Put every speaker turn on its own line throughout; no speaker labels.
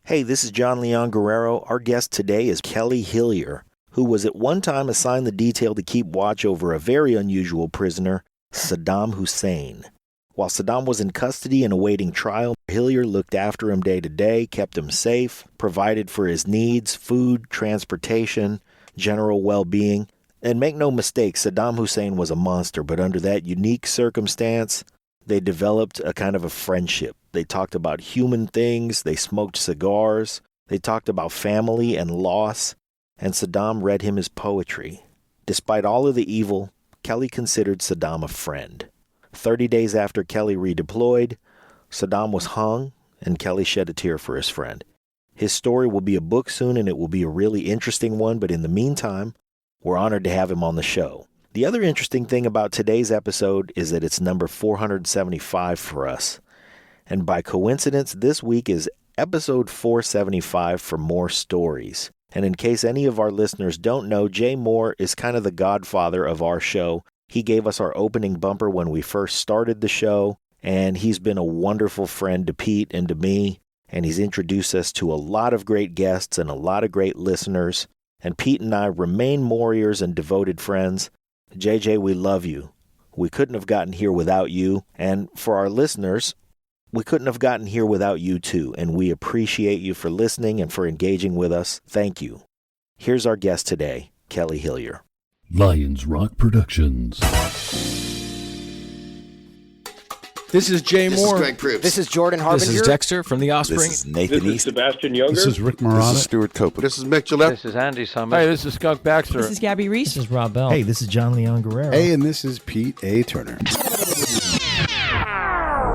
Hey, this is John Leon Guerrero. Our guest today is Kelly Hillyer, who was at one time assigned the detail to keep watch over a very unusual prisoner, Saddam Hussein. While Saddam was in custody and awaiting trial, Hillyer looked after him day to day, kept him safe, provided for his needs, food, transportation, general well-being. And make no mistake, Saddam Hussein was a monster, but under that unique circumstance, they developed a kind of a friendship. They talked about human things, they smoked cigars, they talked about family and loss, and Saddam read him his poetry. Despite all of the evil, Kelly considered Saddam a friend. 30 days after Kelly redeployed, Saddam was hung, and Kelly shed a tear for his friend. His story will be a book soon, and it will be a really interesting one, but in the meantime, we're honored to have him on the show. The other interesting thing about today's episode is that it's number 475 for us. And by coincidence, this week is episode 475 for More Stories. And in case any of our listeners don't know, Jay Moore is kind of the godfather of our show. He gave us our opening bumper when we first started the show, and he's been a wonderful friend to Pete and to me, and he's introduced us to a lot of great guests and a lot of great listeners. And Pete and I remain warriors and devoted friends. JJ, we love you. We couldn't have gotten here without you. And for our listeners, we couldn't have gotten here without you too. And we appreciate you for listening and for engaging with us. Thank you. Here's our guest today, Kelly Hillyer.
Lions Rock Productions.
This is Jay
This
Moore.
is Greg Proops.
This is Jordan Harbinger.
This is Dexter from The Offspring.
This is Nathan
This is
East.
Sebastian Younger.
This is Rick Marotta.
This is Stuart Copeland.
This is Mick Gillette.
This is Andy Summers.
Hey, this is Skunk Baxter.
This is Gabby Reese.
This is Rob Bell.
Hey, this is John Leon Guerrero.
Hey, and this is Pete A. Turner.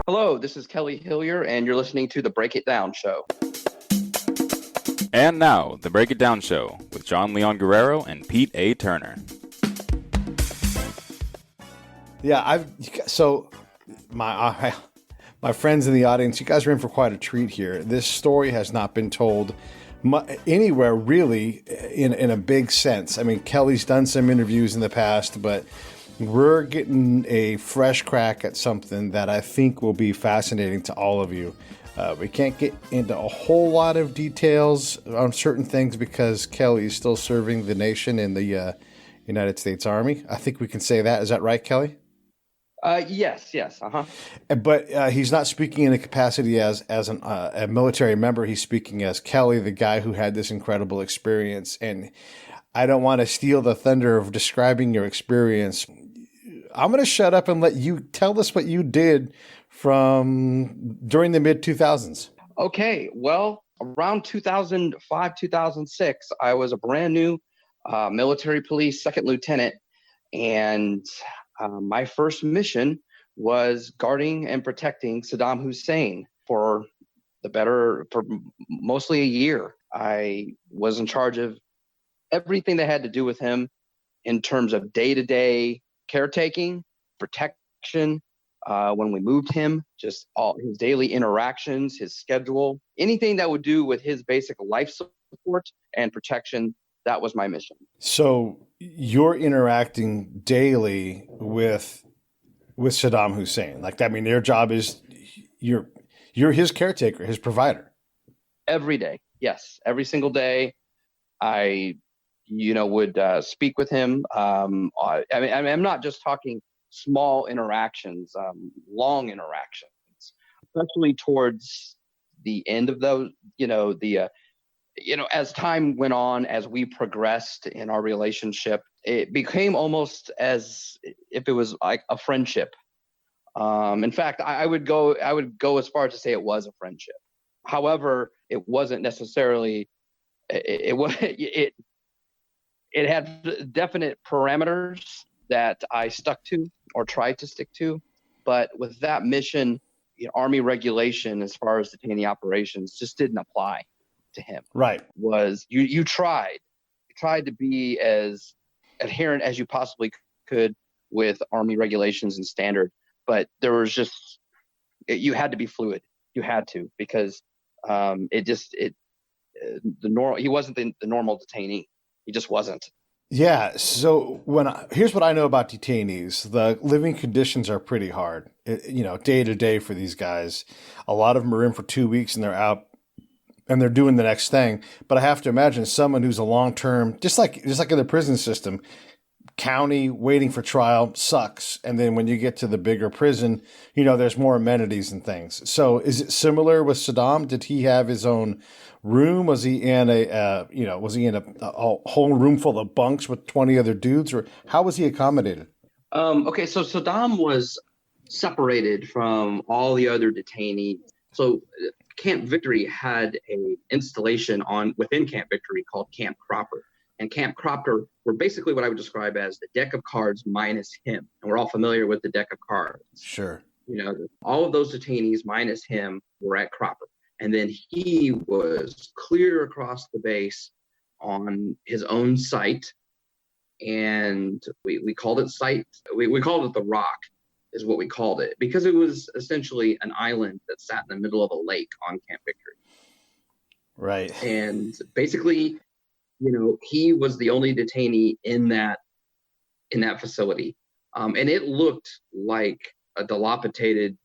Hello, this is Kelly Hillyer, and you're listening to The Break It Down Show.
And now, The Break It Down Show with John Leon Guerrero and Pete A. Turner.
Yeah, my friends in the audience, you guys are in for quite a treat here. This story has not been told anywhere really in a big sense. I mean, Kelly's done some interviews in the past, but we're getting a fresh crack at something that I think will be fascinating to all of you. We can't get into a whole lot of details on certain things because Kelly is still serving the nation in the United States Army. I think we can say that. Is that right, Kelly?
Yes.
But he's not speaking in a capacity as a military member. He's speaking as Kelly, the guy who had this incredible experience. And I don't want to steal the thunder of describing your experience. I'm going to shut up and let you tell us what you did during the mid-2000s.
Okay, well, around 2005, 2006, I was a brand new military police second lieutenant, and my first mission was guarding and protecting Saddam Hussein for mostly a year. I was in charge of everything that had to do with him in terms of day-to-day caretaking, protection, when we moved him, just all his daily interactions, his schedule, anything that would do with his basic life support and protection. That was my mission.
So you're interacting daily with Saddam Hussein. Their job is you're his caretaker, his provider.
Every day. Yes. Every single day. I would speak with him. I'm not just talking small interactions, long interactions, especially towards the end of those, as time went on, as we progressed in our relationship, it became almost as if it was like a friendship. In fact, I would go as far as to say it was a friendship. However, it wasn't necessarily, it had definite parameters that I stuck to or tried to stick to. But with that mission, Army regulation as far as detainee operations just didn't apply to him.
Right.
You tried to be as adherent as you possibly could with Army regulations and standard, but there was you had to be fluid. You had to, because he wasn't the normal detainee. He just wasn't.
Yeah. So here's what I know about detainees. The living conditions are pretty hard, day to day for these guys. A lot of them are in for 2 weeks and they're out and they're doing the next thing. But I have to imagine someone who's a long-term, just like in the prison system, county waiting for trial sucks. And then when you get to the bigger prison, there's more amenities and things. So is it similar with Saddam? Did he have his own room? Was he in a whole room full of bunks with 20 other dudes, or how was he accommodated?
Okay, so Saddam was separated from all the other detainees. So Camp Victory had a installation within Camp Victory called Camp Cropper. And Camp Cropper were basically what I would describe as the deck of cards minus him. And we're all familiar with the deck of cards.
Sure.
All of those detainees minus him were at Cropper. And then he was clear across the base on his own site. And we called it site. We called it the Rock is what we called it, because it was essentially an island that sat in the middle of a lake on Camp Victory.
Right.
And basically, he was the only detainee in that facility. And it looked like a dilapidated,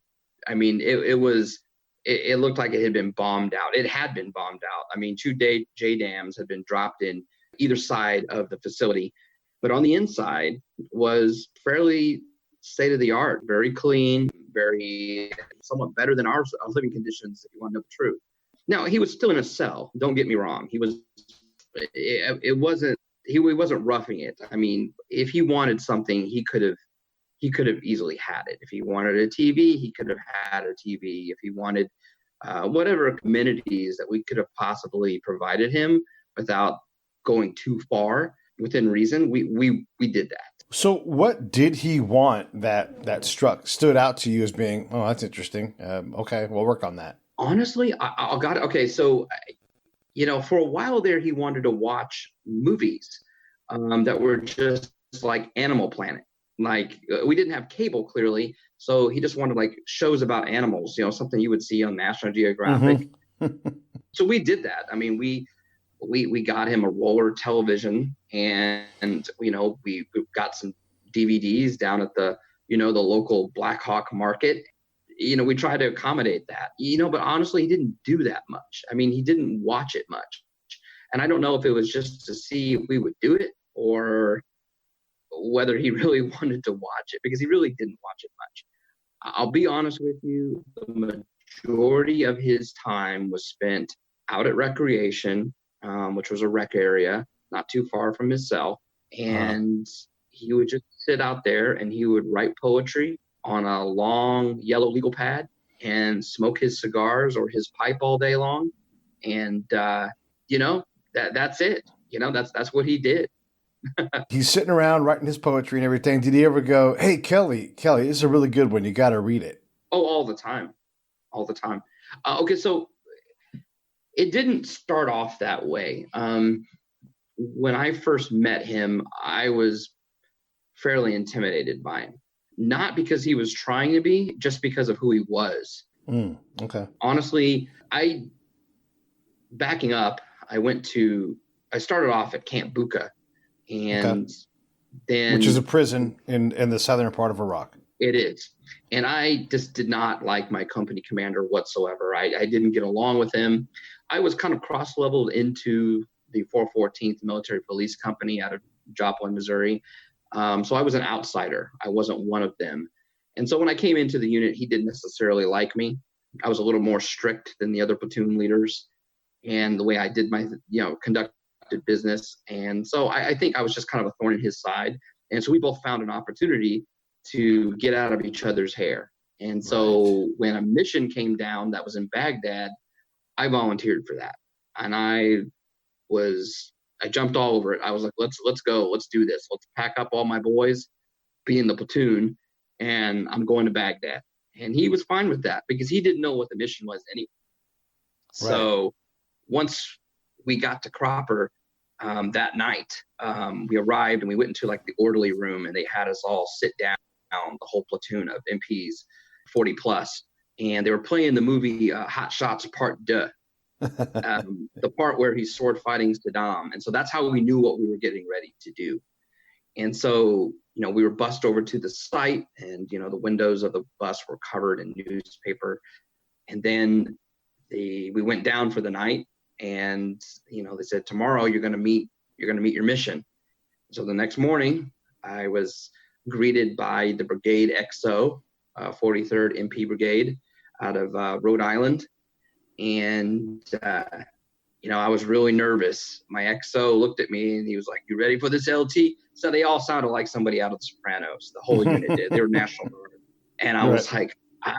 it looked like it had been bombed out. It had been bombed out. 2 J-dams had been dropped in either side of the facility. But on the inside was fairly state-of-the-art, very clean, very somewhat better than our living conditions, if you want to know the truth. Now, he was still in a cell. Don't get me wrong. He wasn't roughing it. If he wanted something, he could have easily had it. If he wanted a TV, he could have had a TV. If he wanted whatever amenities that we could have possibly provided him without going too far within reason, we did that.
So what did he want that stood out to you as being, oh, that's interesting. Okay, we'll work on that.
Honestly, I got it. Okay, so, for a while there, he wanted to watch movies that were just like Animal Planet. Like, we didn't have cable, clearly, so he just wanted, like, shows about animals, something you would see on National Geographic.
Mm-hmm.
So we did that. We got him a roller television, and we got some DVDs down at the local Black Hawk Market. We tried to accommodate that. But honestly, he didn't do that much. He didn't watch it much, and I don't know if it was just to see if we would do it or whether he really wanted to watch it, because he really didn't watch it much. I'll be honest with you, the majority of his time was spent out at recreation, which was a rec area not too far from his cell. And he would just sit out there and he would write poetry on a long yellow legal pad and smoke his cigars or his pipe all day long. And, that's it. That's what he did.
He's sitting around writing his poetry and everything. Did he ever go, hey, Kelly, this is a really good one. You got to read it.
Oh, all the time. Okay, so it didn't start off that way. When I first met him, I was fairly intimidated by him. Not because he was trying to be, just because of who he was.
Okay.
Honestly, backing up, I started off at Camp Buka, and then,
which is a prison in the southern part of Iraq.
It is. And I just did not like my company commander whatsoever. I didn't get along with him. I was kind of cross-leveled into the 414th Military Police Company out of Joplin, Missouri. So I was an outsider. I wasn't one of them. And so when I came into the unit, he didn't necessarily like me. I was a little more strict than the other platoon leaders and the way I did my, conducted business. And so I think I was just kind of a thorn in his side. And so we both found an opportunity to get out of each other's hair. And so when a mission came down that was in Baghdad, I volunteered for that. And I jumped all over it. I was like, let's go. Let's do this. Let's pack up all my boys, be in the platoon, and I'm going to Baghdad. And he was fine with that because he didn't know what the mission was anyway. Right. So once we got to Cropper that night, we arrived and we went into like the orderly room and they had us all sit down, the whole platoon of MPs, 40 plus. And they were playing the movie Hot Shots Part 2. The part where he's sword fighting Saddam. And so that's how we knew what we were getting ready to do. And so, we were bussed over to the site and, the windows of the bus were covered in newspaper. And then we went down for the night And, they said, tomorrow you're going to meet your mission. So the next morning I was greeted by the brigade XO, 43rd MP Brigade out of Rhode Island. And, I was really nervous. My XO looked at me and he was like, "You ready for this, LT?" So they all sounded like somebody out of The Sopranos. The whole unit did. They were National Guard. And I was like, "I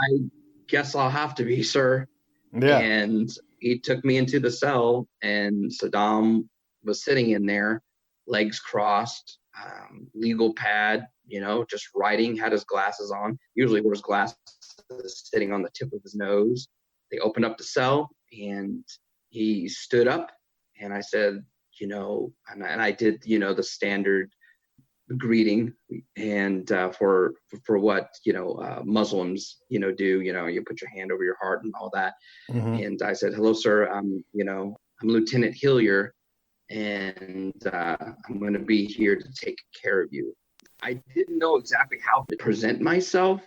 guess I'll have to be, sir." Yeah. And he took me into the cell, and Saddam was sitting in there, legs crossed, legal pad, just writing, had his glasses on. Usually wears glasses, sitting on the tip of his nose. They opened up the cell and he stood up, and I said, and I did, the standard greeting, and for what Muslims do, you put your hand over your heart and all that. Mm-hmm. And I said, "Hello, sir. I'm Lieutenant Hillyer, and I'm going to be here to take care of you." I didn't know exactly how to present myself,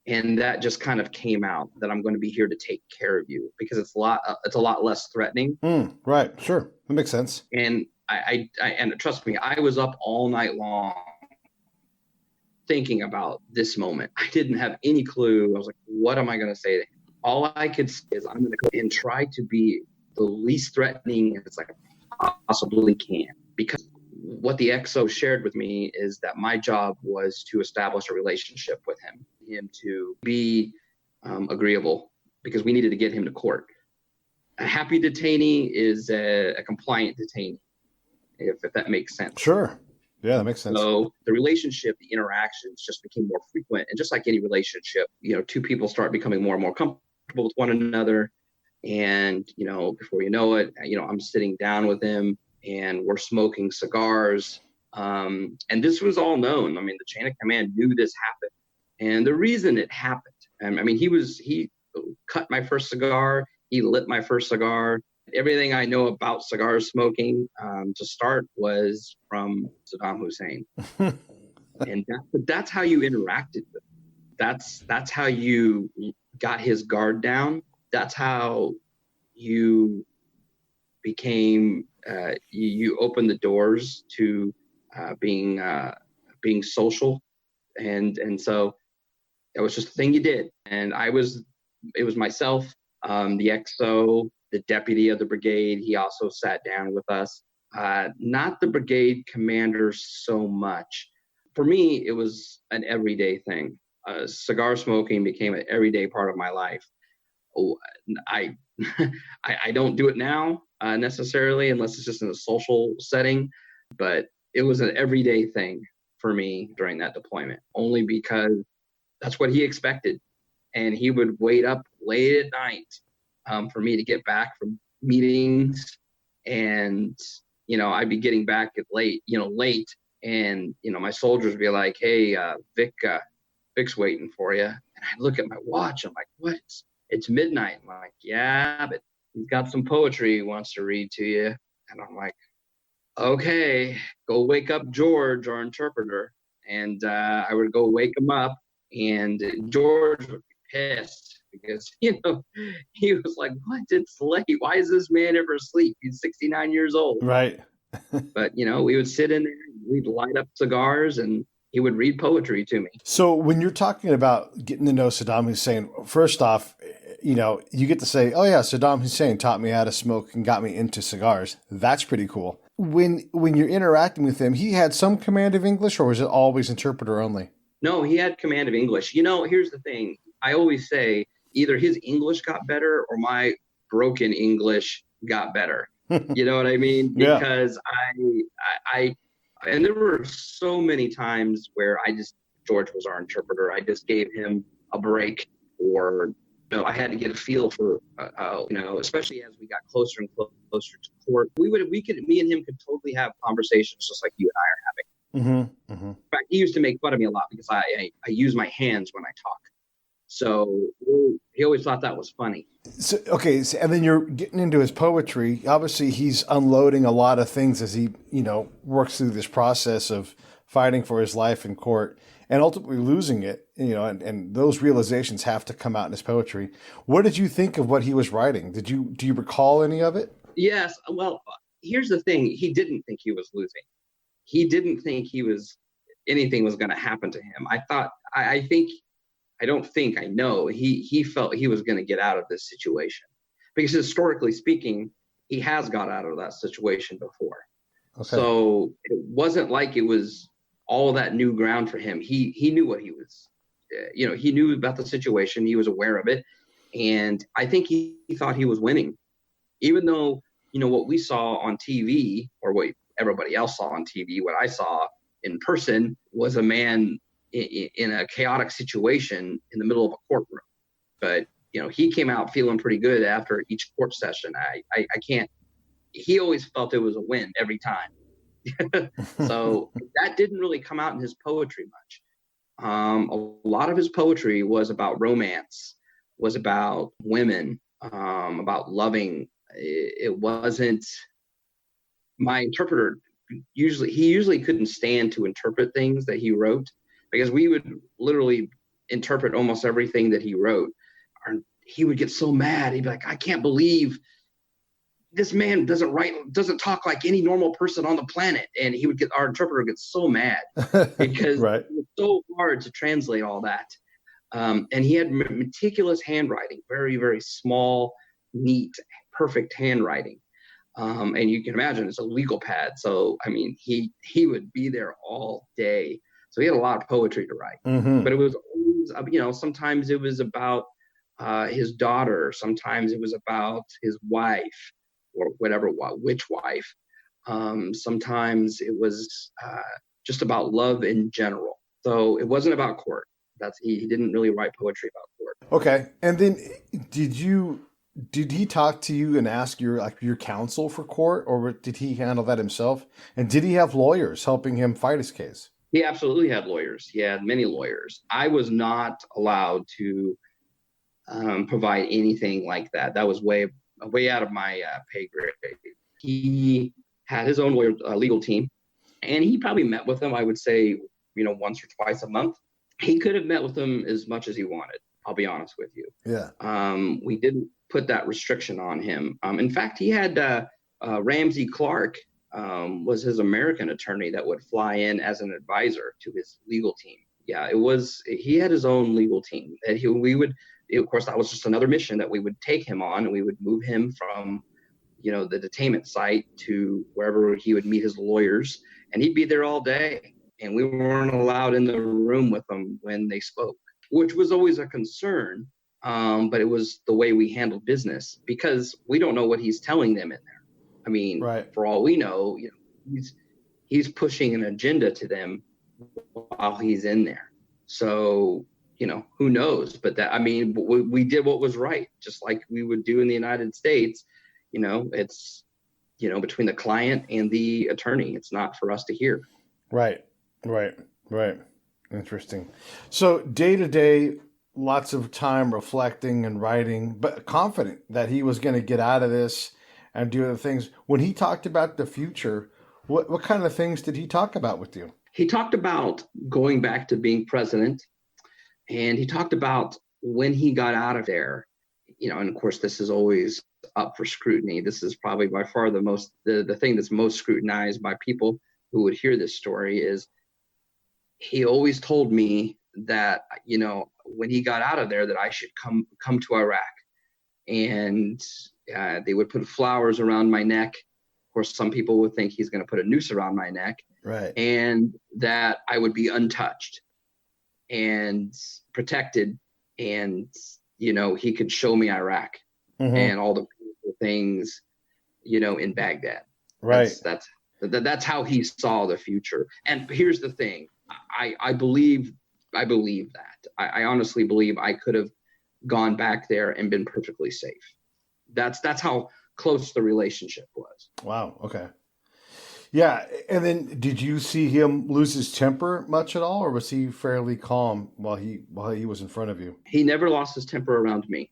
and that just kind of came out, that I'm going to be here to take care of you, because it's a lot less threatening.
Right. Sure. That makes sense.
And I and trust me, I was up all night long thinking about this moment. I didn't have any clue. I was like, what am I going to say to him? All I could say is, I'm going to go and try to be the least threatening as I possibly can. Because what the XO shared with me is that my job was to establish a relationship with him to be agreeable, because we needed to get him to court. A happy detainee is a compliant detainee, if that makes sense.
Sure. Yeah, that makes sense.
So the relationship, the interactions just became more frequent. And just like any relationship, two people start becoming more and more comfortable with one another. And, before you know it, I'm sitting down with him and we're smoking cigars. And this was all known. I mean, the chain of command knew this happened. And the reason it happened, he cut my first cigar. He lit my first cigar. Everything I know about cigar smoking to start was from Saddam Hussein. And that's how you interacted with him. That's how you got his guard down. That's how you became, you opened the doors to being social. And so it was just a thing you did. And it was myself, the XO, the deputy of the brigade. He also sat down with us. Not the brigade commander so much. For me, it was an everyday thing. Cigar smoking became an everyday part of my life. I don't do it now necessarily, unless it's just in a social setting, but it was an everyday thing for me during that deployment, only because that's what he expected. And he would wait up late at night for me to get back from meetings, and I'd be getting back at late, and my soldiers would be like, "Hey, Vic's waiting for you." And I look at my watch, I'm like, "What? It's midnight." I'm like, "Yeah, but he's got some poetry he wants to read to you." And I'm like, "Okay, go wake up George, our interpreter." And I would go wake him up, and George would be pissed, because he was like, "What? It's late. Why is this man ever asleep? He's 69 years old."
Right.
But we would sit in there, we'd light up cigars, and he would read poetry to me.
So when you're talking about getting to know Saddam Hussein, first off, you get to say, "Oh yeah, Saddam Hussein taught me how to smoke and got me into cigars." That's pretty cool. When you're interacting with him, he had some command of English, or was it always interpreter only?
No, he had command of English. Here's the thing. I always say either his English got better or my broken English got better. You know what I mean?
Yeah.
Because I and there were so many times where George was our interpreter. I just gave him a break, or I had to get a feel for, especially as we got closer and closer to court. Me and him could totally have conversations just like you and I are having.
Mm-hmm. Mm-hmm.
In fact, he used to make fun of me a lot because I use my hands when I talk. So he always thought that was funny.
So, okay, and then you're getting into his poetry. Obviously, he's unloading a lot of things as he, works through this process of fighting for his life in court and ultimately losing it, and those realizations have to come out in his poetry. What did you think of what he was writing? Do you recall any of it?
Yes. Well, here's the thing. He didn't think he was losing. He didn't think anything was going to happen to him. I know he felt he was going to get out of this situation, because historically speaking, he has got out of that situation before. Okay. So it wasn't like it was all that new ground for him. He knew what he was, he knew about the situation. He was aware of it. And I think he thought he was winning, even though, what we saw on TV, or what everybody else saw on TV, what I saw in person was a man in a chaotic situation in the middle of a courtroom. But, he came out feeling pretty good after each court session. He always felt it was a win every time. So that didn't really come out in his poetry much. A lot of his poetry was about romance, was about women, about loving. It wasn't, my interpreter usually couldn't stand to interpret things that he wrote, because we would literally interpret almost everything that he wrote. He would get so mad. He'd be like, I can't believe this man doesn't talk like any normal person on the planet. And our interpreter gets so mad because
Right.
It was so hard to translate all that. And he had meticulous handwriting, very, very small, neat, perfect handwriting. And you can imagine it's a legal pad. So, he would be there all day. So he had a lot of poetry to write. Mm-hmm. But it was always, sometimes it was about his daughter. Sometimes it was about his wife, or which wife. Sometimes it was just about love in general. So it wasn't about court. He didn't really write poetry about court.
Okay. And then did he talk to you and ask your counsel for court, or did he handle that himself? And did he have lawyers helping him fight his case?
He absolutely had lawyers. He had many lawyers. I was not allowed to provide anything like that. That was way out of my pay grade. He had his own legal team, and he probably met with them, I would say, once or twice a month. He could have met with them as much as he wanted. I'll be honest with you.
Yeah.
We didn't put that restriction on him. In fact, he had Ramsey Clark was his American attorney that would fly in as an advisor to his legal team. Yeah, he had his own legal team that of course, that was just another mission that we would take him on, and we would move him from, the detainment site to wherever he would meet his lawyers, and he'd be there all day. And we weren't allowed in the room with them when they spoke, which was always a concern. But it was the way we handled business, because we don't know what he's telling them in there.
Right.
For all we know, he's pushing an agenda to them while he's in there. So, who knows? But we did what was right, just like we would do in the United States. It's, between the client and the attorney. It's not for us to hear.
Right. Interesting. So day to day, lots of time reflecting and writing, but confident that he was going to get out of this and do other things. When he talked about the future, what kind of things did he talk about with you?
He talked about going back to being president, and he talked about when he got out of there, and of course this is always up for scrutiny. This is probably by far the thing that's most scrutinized by people who would hear this story. Is he always told me that, when he got out of there, that I should come to Iraq, and they would put flowers around my neck. Of course, some people would think he's going to put a noose around my neck,
right? And
that I would be untouched and protected, and he could show me Iraq, mm-hmm. and all the beautiful things, in Baghdad.
Right.
That's how he saw the future. And here's the thing: I believe that. I honestly believe I could have gone back there and been perfectly safe. That's how close the relationship was.
Wow. Okay. Yeah. And then did you see him lose his temper much at all, or was he fairly calm while he was in front of you?
He never lost his temper around me.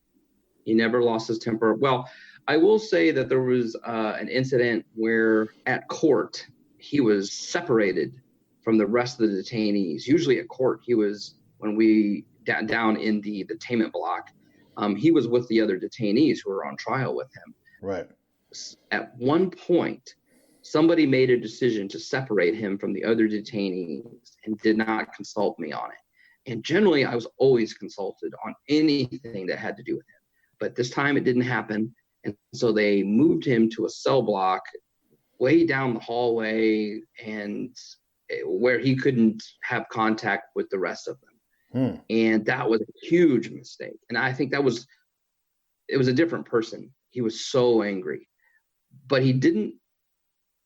He never lost his temper. Well, I will say that there was an incident where at court, he was separated from the rest of the detainees. Usually at court, when we down in the detainment block, he was with the other detainees who were on trial with him.
Right.
at one point, somebody made a decision to separate him from the other detainees and did not consult me on it. And generally, I was always consulted on anything that had to do with him. But this time it didn't happen. And so they moved him to a cell block way down the hallway and where he couldn't have contact with the rest of them. And that was a huge mistake. And I think it was a different person. He was so angry, but he didn't.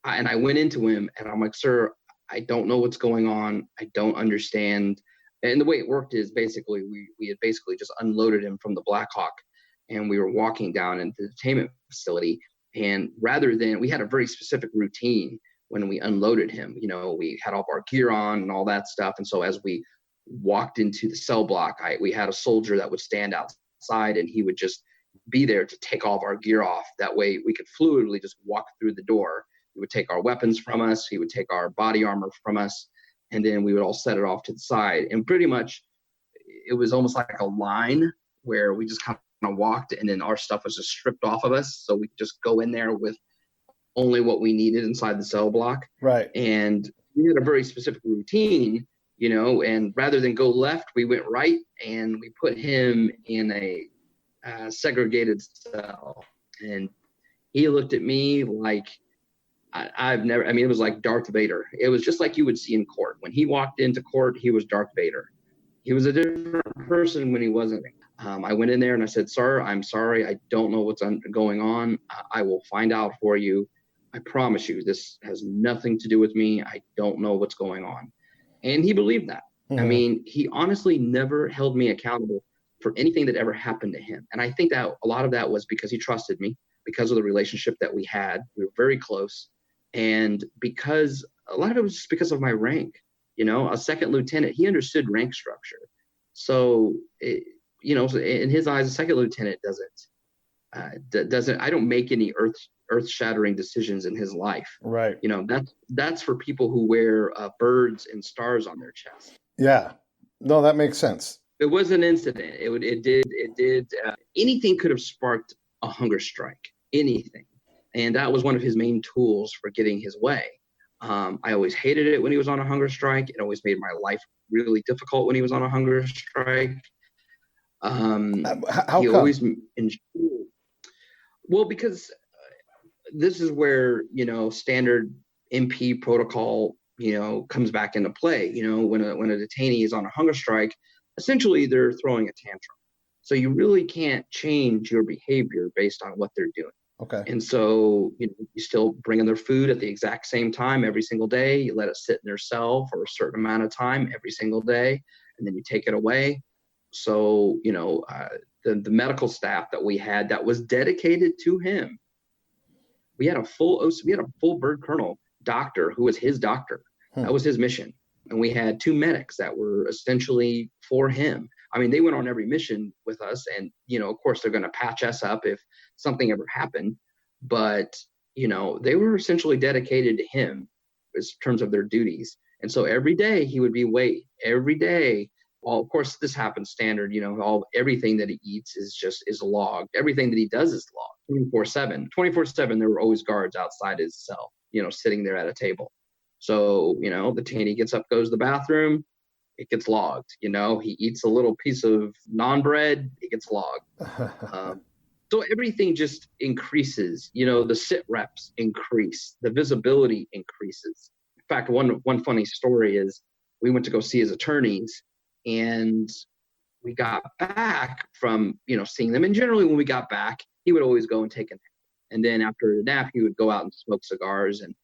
And I went into him and I'm like, sir, I don't know what's going on. I don't understand. And the way it worked is basically we had basically just unloaded him from the Black Hawk and we were walking down into the detainment facility. And rather than, we had a very specific routine when we unloaded him, you know, we had all of our gear on and all that stuff. And so as we walked into the cell block, we had a soldier that would stand outside and he would just be there to take all of our gear off. That way we could fluidly just walk through the door. He would take our weapons from us. He would take our body armor from us. And then we would all set it off to the side. And pretty much it was almost like a line where we just kind of walked and then our stuff was just stripped off of us. So we could just go in there with only what we needed inside the cell block.
Right.
And we had a very specific routine, you know, and rather than go left, we went right and we put him in a segregated cell. And he looked at me like, it was like Darth Vader. It was just like you would see in court. When he walked into court, he was Darth Vader. He was a different person when he wasn't. I went in there and I said, sir, I'm sorry. I don't know what's going on. I will find out for you. I promise you, this has nothing to do with me. I don't know what's going on. And he believed that. I mean, he honestly never held me accountable for anything that ever happened to him. And I think that a lot of that was because he trusted me, because of the relationship that we had. We were very close. And because a lot of it was just because of my rank, you know, a second lieutenant, he understood rank structure. So, you know, in his eyes, a second lieutenant doesn't, I don't make any earth shattering decisions in his life.
Right.
You know, that's for people who wear birds and stars on their chest.
Yeah. No, that makes sense.
It was an incident. It did. Anything could have sparked a hunger strike, anything. And that was one of his main tools for getting his way. I always hated it when he was on a hunger strike. It always made my life really difficult when he was on a hunger strike.
How
he
come?
always enjoyed. Well, because this is where, you know, standard MP protocol, you know, comes back into play. You know, when a detainee is on a hunger strike, essentially they're throwing a tantrum. So you really can't change your behavior based on what they're doing.
Okay.
And so, you know, you still bring in their food at the exact same time every single day. You let it sit in their cell for a certain amount of time every single day, and then you take it away. So, you know, the medical staff that we had that was dedicated to him, we had a full bird colonel doctor who was his doctor. That was his mission. And we had 2 medics that were essentially for him. I mean, they went on every mission with us, and, you know, of course they're going to patch us up if something ever happened, but, you know, they were essentially dedicated to him in terms of their duties. And so every day he would be weighed every day. Well, of course this happens standard, you know, everything that he eats is logged. Everything that he does is logged 24/7. There were always guards outside his cell, you know, sitting there at a table. So, you know, the detainee gets up, goes to the bathroom, it gets logged. You know, he eats a little piece of naan bread, it gets logged. So everything just increases. You know, the sit reps increase, the visibility increases. In fact, one funny story is we went to go see his attorneys, and we got back from, you know, seeing them. And generally when we got back, he would always go and take a nap. And then after the nap, he would go out and smoke cigars and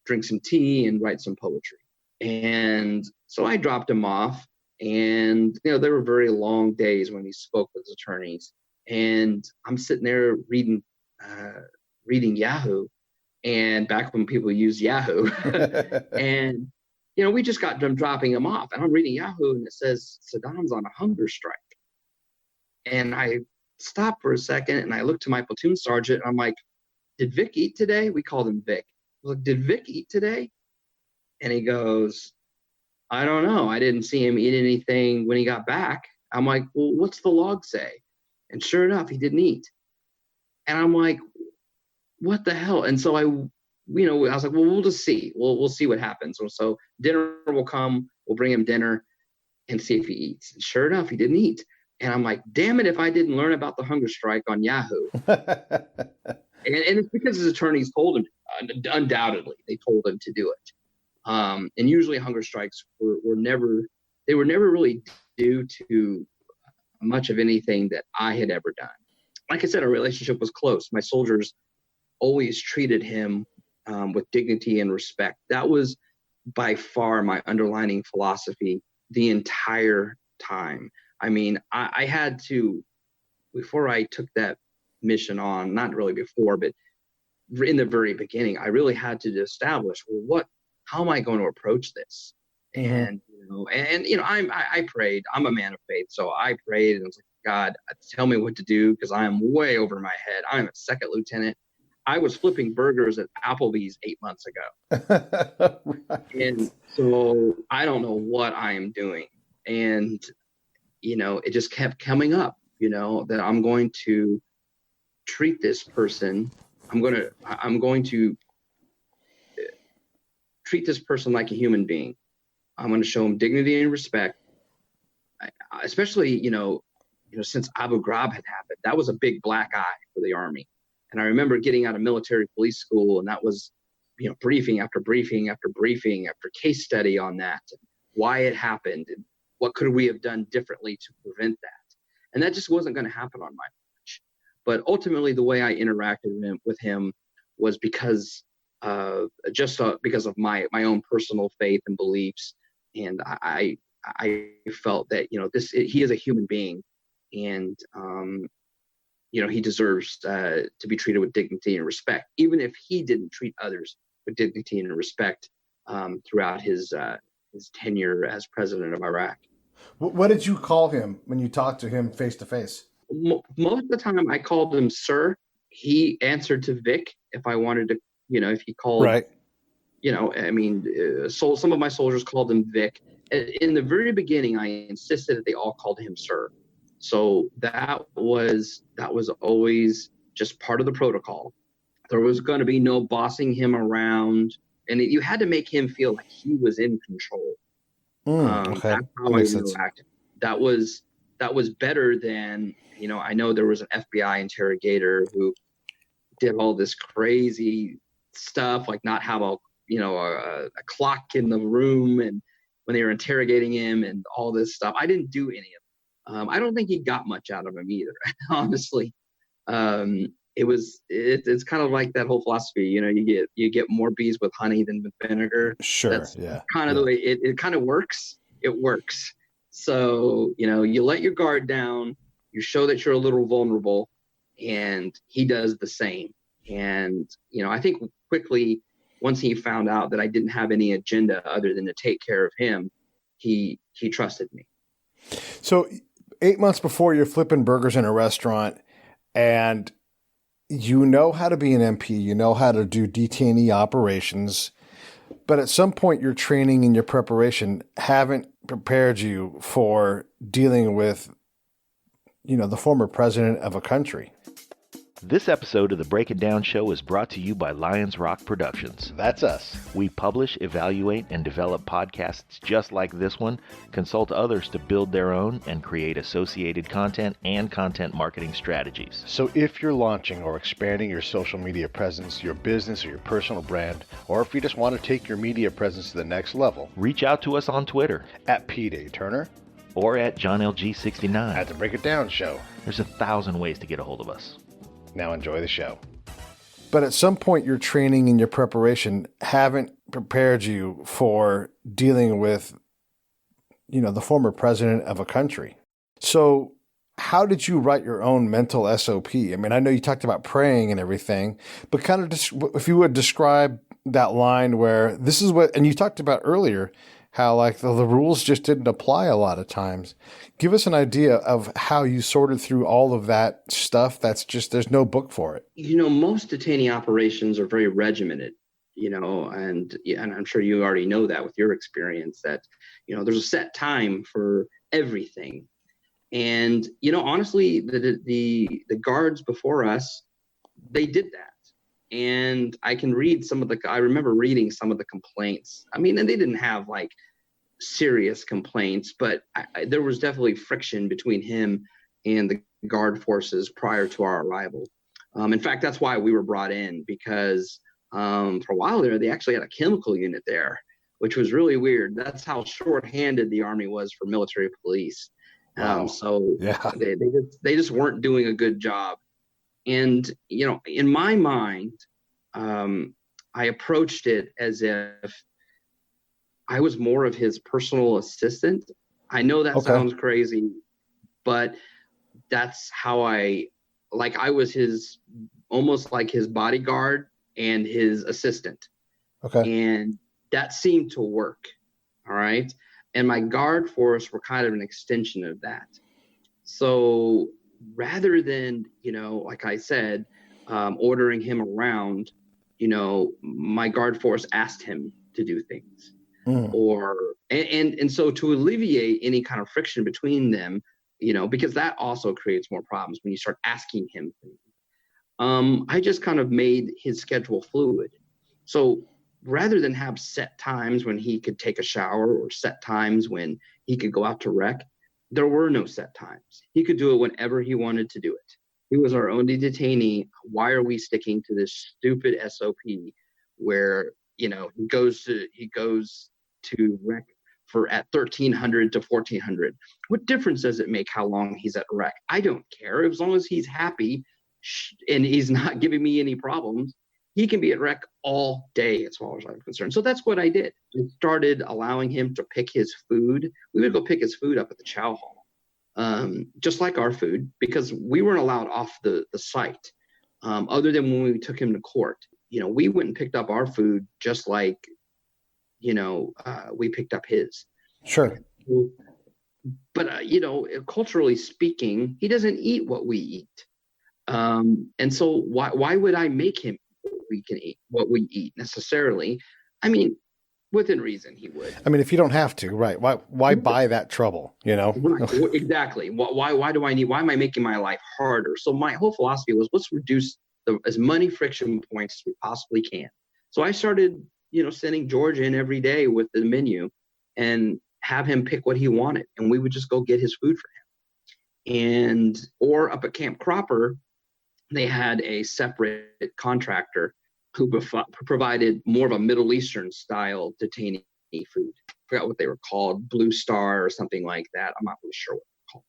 drink some tea and write some poetry. And so I dropped him off, and, you know, there were very long days when he spoke with his attorneys, and I'm sitting there reading Yahoo, and back when people used Yahoo, and, you know, we just got done dropping him off, and I'm reading Yahoo, and it says Saddam's on a hunger strike. And I stopped for a second, and I looked to my platoon sergeant, and I'm like, did Vic eat today? We called him Vic. I was like, did Vic eat today? And he goes, I don't know. I didn't see him eat anything when he got back. I'm like, well, what's the log say? And sure enough, he didn't eat. And I'm like, what the hell? And so I was like, well, we'll just see. We'll see what happens. So dinner will come. We'll bring him dinner and see if he eats. And sure enough, he didn't eat. And I'm like, damn it, if I didn't learn about the hunger strike on Yahoo. And it's because his attorneys told him, undoubtedly, they told him to do it. And usually hunger strikes were never really due to much of anything that I had ever done. Like I said, our relationship was close. My soldiers always treated him with dignity and respect. That was by far my underlining philosophy the entire time. I mean, I had to, before I took that mission on, not really before, but in the very beginning, I really had to establish, well, how am I going to approach this? And I prayed. I'm a man of faith, so I prayed and I was like, God, tell me what to do, because I am way over my head. I'm a second lieutenant. I was flipping burgers at Applebee's 8 months ago. Right. And so I don't know what I am doing. And, it just kept coming up, that I'm going to treat this person. I'm going to treat this person like a human being. I'm going to show him dignity and respect, especially, since Abu Ghraib had happened. That was a big black eye for the Army. And I remember getting out of military police school, and that was, briefing after briefing after briefing after case study on that, why it happened, and what could we have done differently to prevent that. And that just wasn't going to happen on my watch. But ultimately, the way I interacted with him was because of my own personal faith and beliefs. And I felt that, he is a human being, and, he deserves to be treated with dignity and respect, even if he didn't treat others with dignity and respect throughout his tenure as president of Iraq.
What did you call him when you talked to him face to face?
Most of the time I called him sir. He answered to Vic if I wanted to, if he called, right. So some of my soldiers called him Vic. In the very beginning, I insisted that they all called him sir. So that was always just part of the protocol. There was going to be no bossing him around, and you had to make him feel like he was in control. Okay. That's how I interacted. That was better than, I know there was an FBI interrogator who did all this crazy stuff, like not have a clock in the room, and when they were interrogating him and all this stuff. I didn't do any of it. I don't think he got much out of him either, honestly. It's kind of like that whole philosophy, you get more bees with honey than with vinegar. Sure. That's kind of the way it kind of works. It works. So, you let your guard down, you show that you're a little vulnerable, and he does the same. And, I think quickly, once he found out that I didn't have any agenda other than to take care of him, he trusted me.
So 8 months before, you're flipping burgers in a restaurant, and you know how to be an MP, you know how to do detainee operations, but at some point your training and your preparation haven't prepared you for dealing with, the former president of a country.
This episode of the Break It Down Show is brought to you by Lions Rock Productions.
That's us.
We publish, evaluate, and develop podcasts just like this one, consult others to build their own, and create associated content and content marketing strategies.
So if you're launching or expanding your social media presence, your business, or your personal brand, or if you just want to take your media presence to the next level,
reach out to us on Twitter
at P. Turner
or at JohnLG69
at the Break It Down Show.
There's 1,000 ways to get a hold of us.
Now enjoy the show.
But at some point, your training and your preparation haven't prepared you for dealing with, the former president of a country. So how did you write your own mental SOP? I mean, I know you talked about praying and everything, but kind of just, if you would describe that line where this is what, and you talked about earlier, how like the rules just didn't apply a lot of times. Give us an idea of how you sorted through all of that stuff. That's just, there's no book for it.
Most detainee operations are very regimented, and I'm sure you already know that with your experience that, there's a set time for everything. And, honestly, the guards before us, they did that. and I remember reading some of the complaints. I mean, and they didn't have like serious complaints, but there was definitely friction between him and the guard forces prior to our arrival. In fact, that's why we were brought in, because for a while there, they actually had a chemical unit there, which was really weird. That's how short-handed the Army was for military police.
Wow.
So
Yeah.
they just weren't doing a good job. And, you know, in my mind, I approached it as if I was more of his personal assistant. I know that sounds crazy, but that's how I was almost like his bodyguard and his assistant.
Okay.
And that seemed to work. All right. And my guard force were kind of an extension of that. So rather than, you know, like I said, ordering him around, you know, my guard force asked him to do things. And so to alleviate any kind of friction between them, you know, because that also creates more problems when you start asking him things. I just kind of made his schedule fluid. So rather than have set times when he could take a shower or set times when he could go out to rec, there were no set times. He could do it whenever he wanted to do it. He was our only detainee. Why are we sticking to this stupid SOP where, you know, he goes to rec at 1300 to 1400? What difference does it make how long he's at rec? I don't care. As long as he's happy and he's not giving me any problems, he can be at rec all day as far as I'm concerned. So that's what I did. I started allowing him to pick his food. We would go pick his food up at the chow hall, just like our food, because we weren't allowed off the site, other than when we took him to court. You know, we went and picked up our food just like, you know, we picked up his.
Sure.
But, you know, culturally speaking, he doesn't eat what we eat. And so why would I make him what we eat necessarily? I mean, within reason, he would.
I mean, if you don't have to, right? Why buy that trouble? You know?
Right. Exactly. Why am I making my life harder? So my whole philosophy was, let's reduce as many friction points as we possibly can. So I started, you know, sending George in every day with the menu and have him pick what he wanted, and we would just go get his food for him. Or up at Camp Cropper, they had a separate contractor who provided more of a Middle Eastern style detainee food. I forgot what they were called, Blue Star or something like that. I'm not really sure what they're called.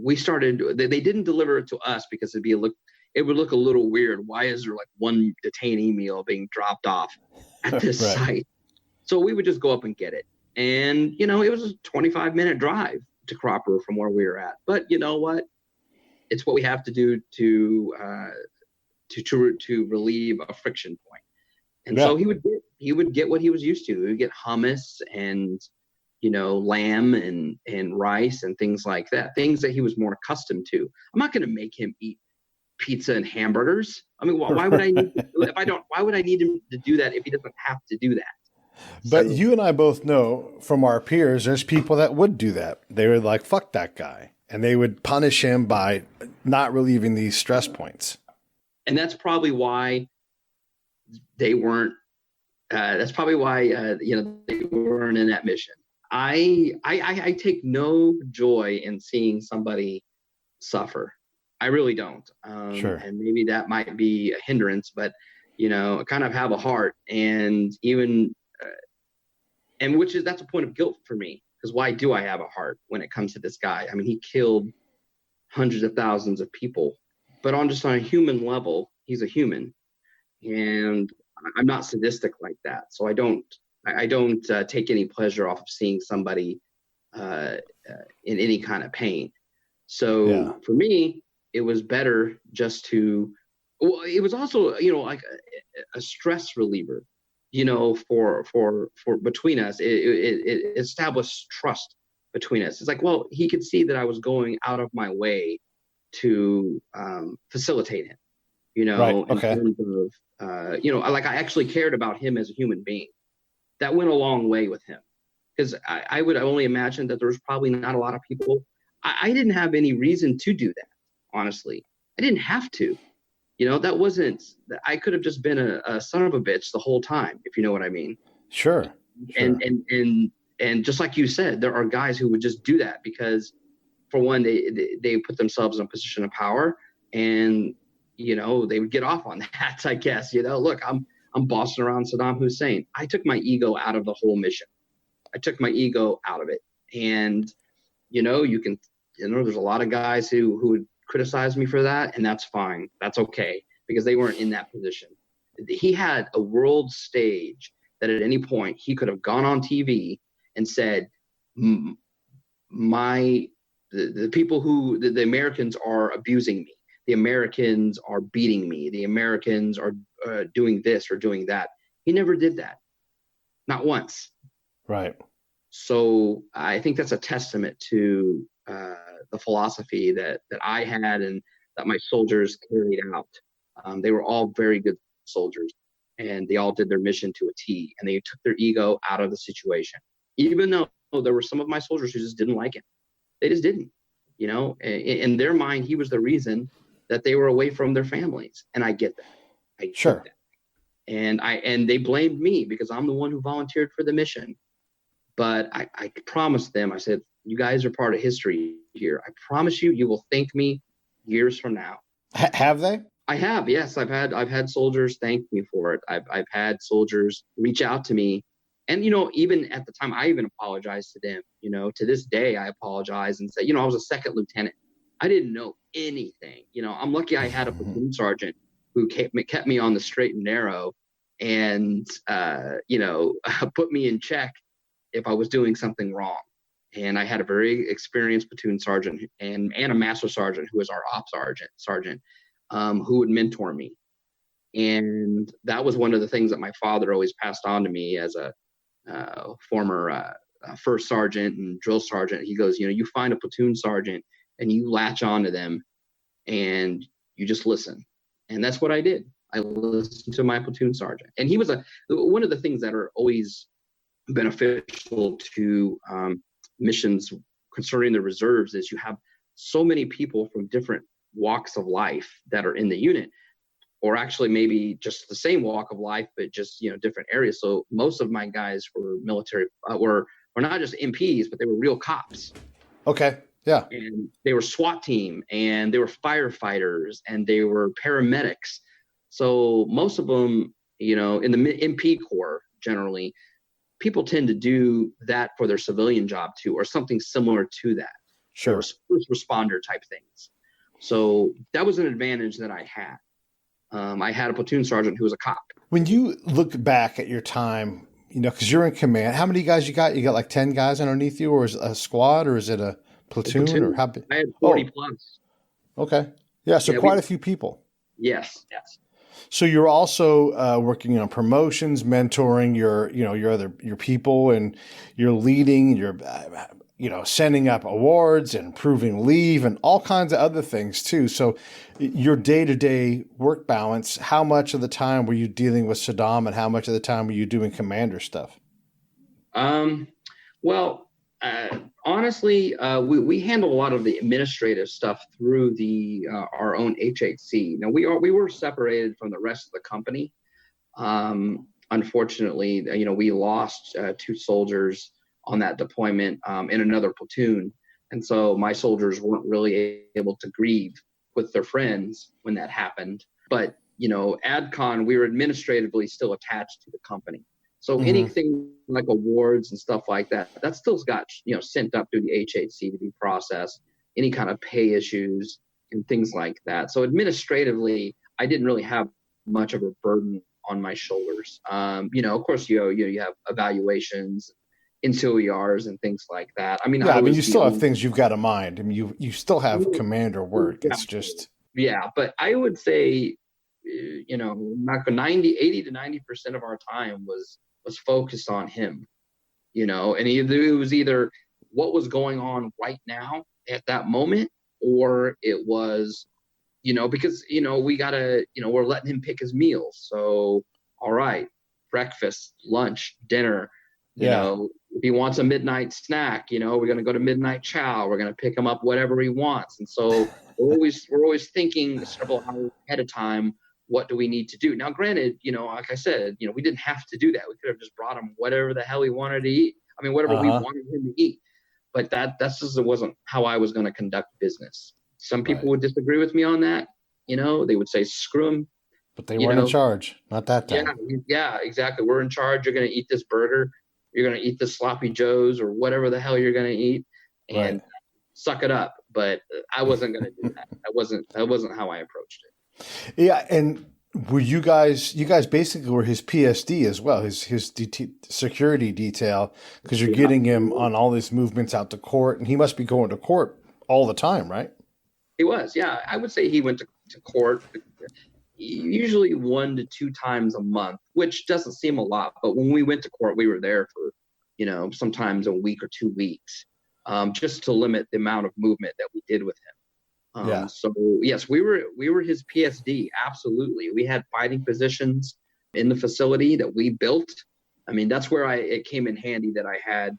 We started, they didn't deliver it to us because it would look a little weird. Why is there like one detainee meal being dropped off at this
Right.
site? So we would just go up and get it. And, you know, it was a 25-minute drive to Cropper from where we were at. But you know what? It's what we have to do to relieve a friction point. And so he would get what he was used to. He would get hummus and, you know, lamb and rice and things like that, things that he was more accustomed to. I'm not going to make him eat pizza and hamburgers. I mean, why would I need why would I need him to do that if he doesn't have to do that?
But you and I both know from our peers, there's people that would do that. They would like, fuck that guy. And they would punish him by not relieving these stress points.
And that's probably why they weren't, you know, they weren't in that mission. I take no joy in seeing somebody suffer. I really don't.
Sure.
And maybe that might be a hindrance, but, you know, I kind of have a heart, and even, that's a point of guilt for me, because why do I have a heart when it comes to this guy? I mean, he killed hundreds of thousands of people, but on a human level, he's a human, and I'm not sadistic like that. So I don't take any pleasure off of seeing somebody in any kind of pain. So for me, it was better just to, well, it was also, you know, like a stress reliever, you know, for between us. It established trust between us. It's like, well, he could see that I was going out of my way to facilitate him, you know,
right. Okay.
in terms of, you know, like I actually cared about him as a human being. That went a long way with him, because I would only imagine that there was probably not a lot of people. I didn't have any reason to do that, honestly. I didn't have to. That wasn't, I could have just been a son of a bitch the whole time, if you know what I mean.
Sure.
And just like you said, there are guys who would just do that because, for one, they put themselves in a position of power, and they would get off on that. I guess look, I'm bossing around Saddam Hussein. I took my ego out of the whole mission. I took my ego out of it, and there's a lot of guys who would criticize me for that, and that's fine. That's okay, because they weren't in that position. He had a world stage that at any point he could have gone on TV and said, the people the Americans are abusing me. The Americans are beating me. The Americans are doing this or doing that. He never did that. Not once.
Right.
So I think that's a testament to the philosophy that I had and that my soldiers carried out. They were all very good soldiers, and they all did their mission to a T, and they took their ego out of the situation. Even though there were some of my soldiers who just didn't like him. They just didn't. In their mind, he was the reason that they were away from their families. And I get that. I get that. And they blamed me because I'm the one who volunteered for the mission. But I promised them, I said, you guys are part of history here. I promise you, you will thank me years from now.
Have they?
I have, yes. I've had soldiers thank me for it. I've had soldiers reach out to me. And, even at the time, I even apologized to them. To this day, I apologize and say, I was a second lieutenant. I didn't know anything. I'm lucky I had a platoon sergeant who kept me on the straight and narrow and, put me in check if I was doing something wrong. And I had a very experienced platoon sergeant and a master sergeant who was our ops sergeant who would mentor me. And that was one of the things that my father always passed on to me as a former first sergeant and drill sergeant. He goes, you find a platoon sergeant and you latch onto them and you just listen. And that's what I did. I listened to my platoon sergeant. And he was one of the things that are always beneficial to missions concerning the reserves is you have so many people from different walks of life that are in the unit, or actually maybe just the same walk of life, but just, different areas. So most of my guys were military, were not just MPs, but they were real cops.
Okay. Yeah.
And they were SWAT team, and they were firefighters, and they were paramedics. So most of them, in the MP Corps, generally, people tend to do that for their civilian job too, or something similar to that.
Sure.
First responder type things. So that was an advantage that I had. I had a platoon sergeant who was a cop. When
you look back at your time, because you're in command, how many guys you got? You got like 10 guys underneath you, or is it a squad, or is it a platoon? Or how big?
I had 40 plus.
Okay. Yeah. So quite a few people.
Yes.
So you're also working on promotions, mentoring your people, and you're leading, you're sending up awards and approving leave and all kinds of other things too. So your day-to-day work balance, how much of the time were you dealing with Saddam and how much of the time were you doing commander stuff?
Honestly, we handle a lot of the administrative stuff through our own HHC. Now we were separated from the rest of the company. Unfortunately, we lost 2 soldiers on that deployment in another platoon, and so my soldiers weren't really able to grieve with their friends when that happened. But AdCon, we were administratively still attached to the company. So anything like awards and stuff like that still got, sent up through the HHC to be processed, any kind of pay issues and things like that. So administratively, I didn't really have much of a burden on my shoulders. Of course, you have evaluations, NCOERs and things like that.
You still have things you've got to mind. You still have commander work. It's just.
Yeah, but I would say, 80 to 90% of our time was focused on him, and it was either what was going on right now at that moment, or it was, because, we gotta, we're letting him pick his meals. So, all right, breakfast, lunch, dinner, if he wants a midnight snack, we're going to go to midnight chow. We're going to pick him up whatever he wants. And so we're always thinking several hours ahead of time, what do we need to do? Now, granted, like I said, we didn't have to do that. We could have just brought him whatever the hell he wanted to eat. I mean, whatever we wanted him to eat. But that's just, it wasn't how I was going to conduct business. Some people would disagree with me on that. They would say, screw him.
But they weren't in charge. Not that time.
Yeah, exactly. We're in charge. You're going to eat this burger. You're going to eat the sloppy joes or whatever the hell you're going to eat, and suck it up. But I wasn't going to do that. That wasn't how I approached it.
Yeah. And were you guys basically were his PSD as well, his security detail, because you're getting him on all these movements out to court, and he must be going to court all the time, right?
He was. Yeah. I would say he went to court usually 1 to 2 times a month, which doesn't seem a lot. But when we went to court, we were there for, sometimes a week or 2 weeks, just to limit the amount of movement that we did with him. So yes, we were his PSD. Absolutely. We had fighting positions in the facility that we built. I mean, that's where it came in handy that I had,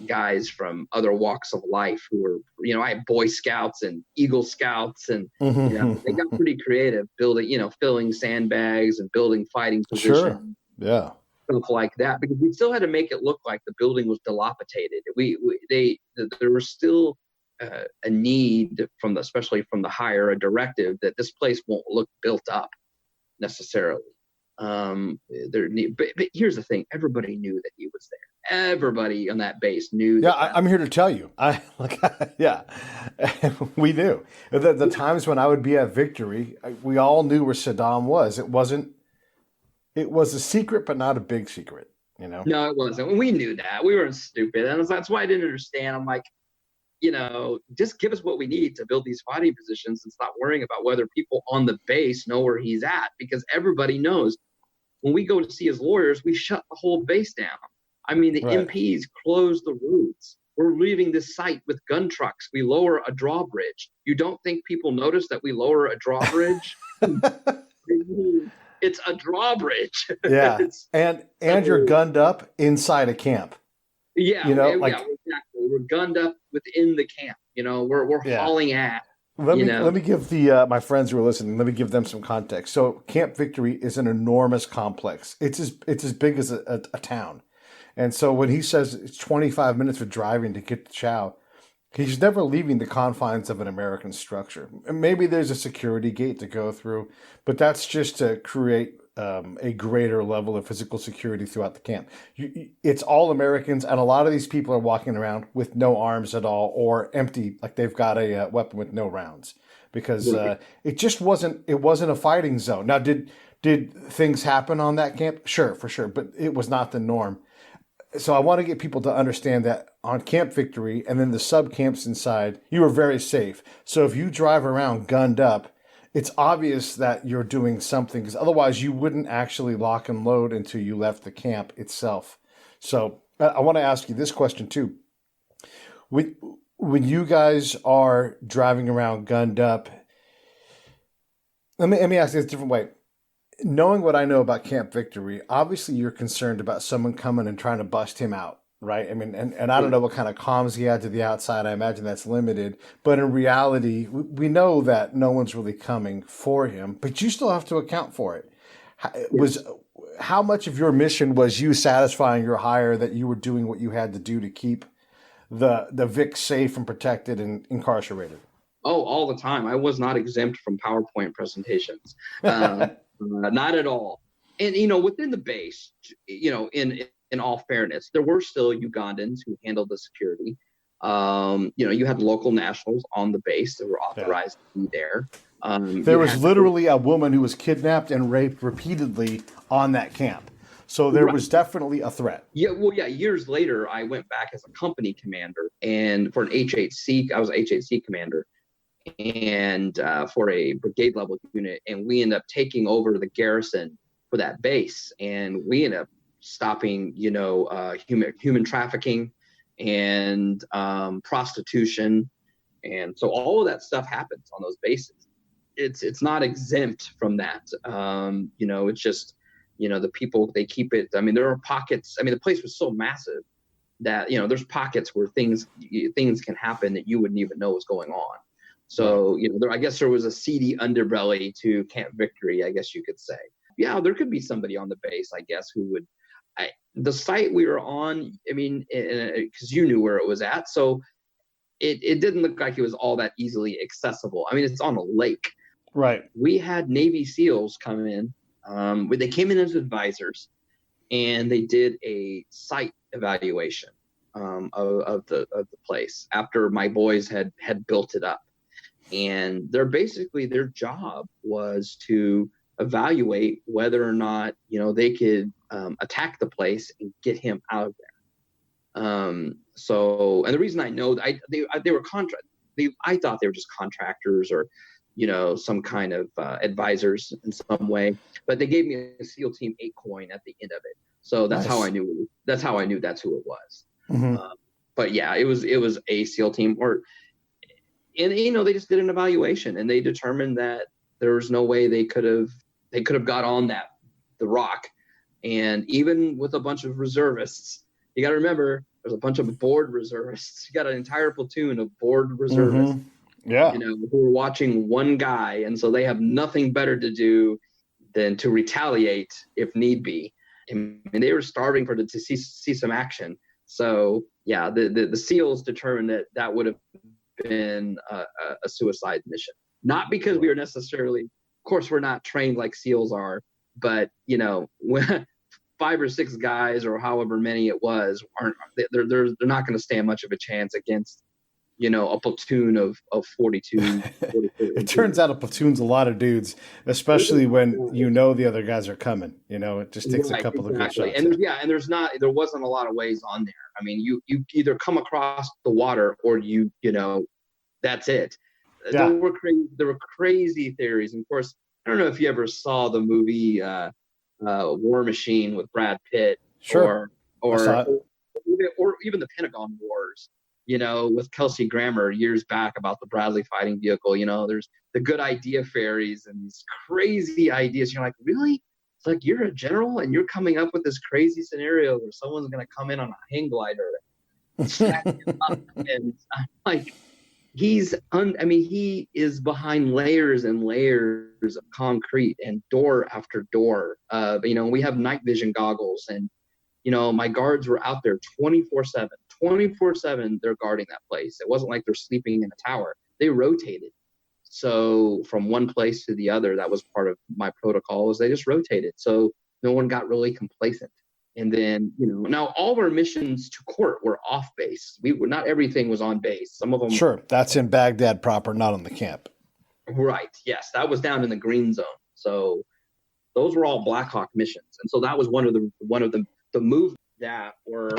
guys from other walks of life who were, I had Boy Scouts and Eagle Scouts, and they got pretty creative building, filling sandbags and building fighting positions.
Sure. Yeah.
Stuff like that, because we still had to make it look like the building was dilapidated. There was still a need especially from the higher, a directive that this place won't look built up necessarily. But here's the thing: everybody knew that he was there. Everybody on that base knew.
Yeah, I'm here to tell you. We knew. The times when I would be at Victory, we all knew where Saddam was. It was a secret, but not a big secret. No,
it wasn't. We knew that. We weren't stupid, and that's why I didn't understand. I'm like, just give us what we need to build these fighting positions and stop worrying about whether people on the base know where he's at, because everybody knows when we go to see his lawyers, we shut the whole base down. I mean, the MPs close the roads. We're leaving this site with gun trucks. We lower a drawbridge. You don't think people notice that we lower a drawbridge? It's a drawbridge.
Yeah, and you're gunned up inside a camp.
Yeah, exactly. We're gunned up within the camp. We're hauling ass.
Let me give my friends who are listening. Let me give them some context. So, Camp Victory is an enormous complex. It's as big as a town, and so when he says it's 25 minutes of driving to get to Chow, he's never leaving the confines of an American structure. And maybe there's a security gate to go through, but that's just to create a greater level of physical security throughout the camp. It's all Americans, and a lot of these people are walking around with no arms at all, or empty, like they've got a weapon with no rounds, because it just wasn't a fighting zone. Now, did things happen on that camp? Sure, for sure, but it was not the norm. So I want to get people to understand that on Camp Victory and then the sub camps inside, you were very safe. So if you drive around gunned up, it's obvious that you're doing something, because otherwise you wouldn't actually lock and load until you left the camp itself. So I want to ask you this question too. When you guys are driving around gunned up, let me ask you this a different way. Knowing what I know about Camp Victory, obviously you're concerned about someone coming and trying to bust him out, right? I mean, and I don't know what kind of comms he had to the outside. I imagine that's limited. But in reality, we know that no one's really coming for him, but you still have to account for it. How much of your mission was you satisfying your hire that you were doing what you had to do to keep the Vic safe and protected and incarcerated?
Oh, all the time. I was not exempt from PowerPoint presentations. Not at all. And, within the base, in all fairness, there were still Ugandans who handled the security. You had local nationals on the base that were authorized to be there.
There was literally a woman who was kidnapped and raped repeatedly on that camp. So there was definitely a threat.
Yeah, well, years later, I went back as a company commander, and for an HHC, I was an HHC commander, and for a brigade level unit, and we ended up taking over the garrison for that base, and we ended up stopping, human trafficking and prostitution, and so all of that stuff happens on those bases. It's not exempt from that. It's just the people, they keep it. I mean, there are pockets. I mean, the place was so massive that, there's pockets where things can happen that you wouldn't even know was going on. So, I guess there was a seedy underbelly to Camp Victory, I guess you could say. Yeah, there could be somebody on the base, I guess, who would. The site we were on, I mean, because you knew where it was at, so it didn't look like it was all that easily accessible. I mean, it's on a lake.
Right.
We had Navy SEALs come in. They came in as advisors, and they did a site evaluation of the place after my boys had built it up. And their job was to evaluate whether or not they could attack the place and get him out of there. So, and the reason I know they were I thought they were just contractors or some kind of advisors in some way, but they gave me a SEAL Team 8 coin at the end of it. So that's how I knew. That's how I knew that's who it was.
Mm-hmm.
But yeah, it was a SEAL team. And they just did an evaluation, and they determined that there was no way they could have got on the rock. And even with a bunch of reservists, you got to remember there's a bunch of bored reservists. You got an entire platoon of bored reservists.
Mm-hmm. Yeah.
Who are watching one guy, and so they have nothing better to do than to retaliate if need be. And they were starving to see some action. So yeah, the SEALs determined that would have been a suicide mission. Not because we were necessarily, of course, we're not trained like SEALs are, but when 5 or 6 guys or however many it was they're not going to stand much of a chance against a platoon of 42.
It turns out a platoon's a lot of dudes, especially when the other guys are coming. It just takes a couple of good shots.
And there wasn't a lot of ways on there. I mean, you either come across the water or that's it.
Yeah.
There were crazy theories. And of course, I don't know if you ever saw the movie War Machine with Brad Pitt.
Sure.
Or even the Pentagon Wars, with Kelsey Grammer years back about the Bradley fighting vehicle. There's the good idea fairies and these crazy ideas. You're like, really? It's like you're a general and you're coming up with this crazy scenario where someone's going to come in on a hang glider and stack him up. And I'm like, he is behind layers and layers of concrete and door after door. We have night vision goggles, and my guards were out there 24/7. 24/7, they're guarding that place. It wasn't like they're sleeping in a tower. They rotated. So from one place to the other, that was part of my protocol, is they just rotated. So no one got really complacent. And then, now all of our missions to court were off base. Not everything was on base. Some of them.
Sure. That's in Baghdad proper, not on the camp.
Right. Yes. That was down in the green zone. So those were all Black Hawk missions. And so that was one of the moves that were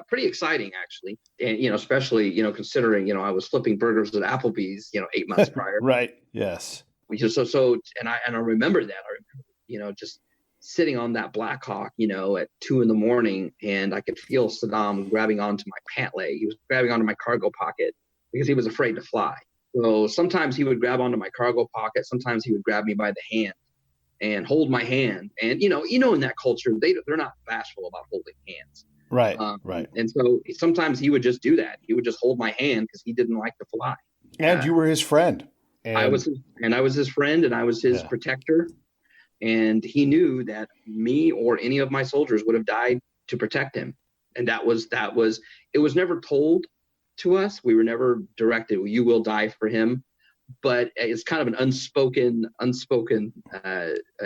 pretty exciting, actually. And, especially, considering, I was flipping burgers at Applebee's, 8 months prior.
Right. Yes.
And I remember that. I remember, just sitting on that Black Hawk, at 2 a.m, and I could feel Saddam grabbing onto my pant leg. He was grabbing onto my cargo pocket because he was afraid to fly. So sometimes he would grab onto my cargo pocket. Sometimes he would grab me by the hand and hold my hand. And, in that culture, they're not bashful about holding hands.
Right. Right.
And so sometimes he would just do that. He would just hold my hand because he didn't like to fly.
And you were his friend.
I was his friend, and I was his protector. And he knew that me or any of my soldiers would have died to protect him. And it was never told to us. We were never directed, you will die for him. But it's kind of an unspoken,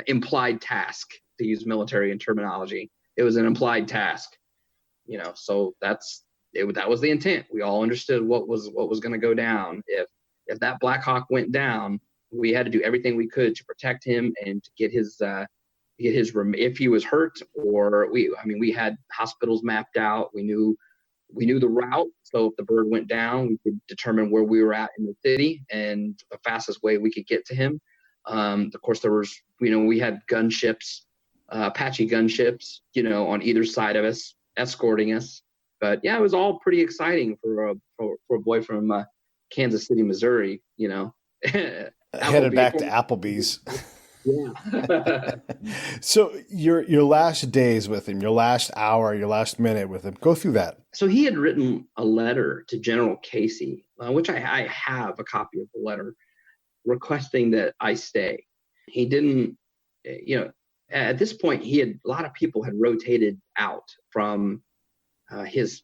implied task, to use military terminology. It was an implied task, so that was the intent. We all understood what was going to go down. If that Black Hawk went down, we had to do everything we could to protect him and to get his if he was hurt, or we had hospitals mapped out. We knew the route. So if the bird went down, we could determine where we were at in the city and the fastest way we could get to him. Of course, there was, we had gunships, Apache gunships, on either side of us, escorting us. But yeah, it was all pretty exciting for a boy from Kansas City, Missouri,
Headed back to Applebee's.
Yeah.
So your last days with him, your last hour, your last minute with him, go through that.
So he had written a letter to General Casey, which I have a copy of the letter, requesting that I stay. He didn't, at this point, a lot of people had rotated out from his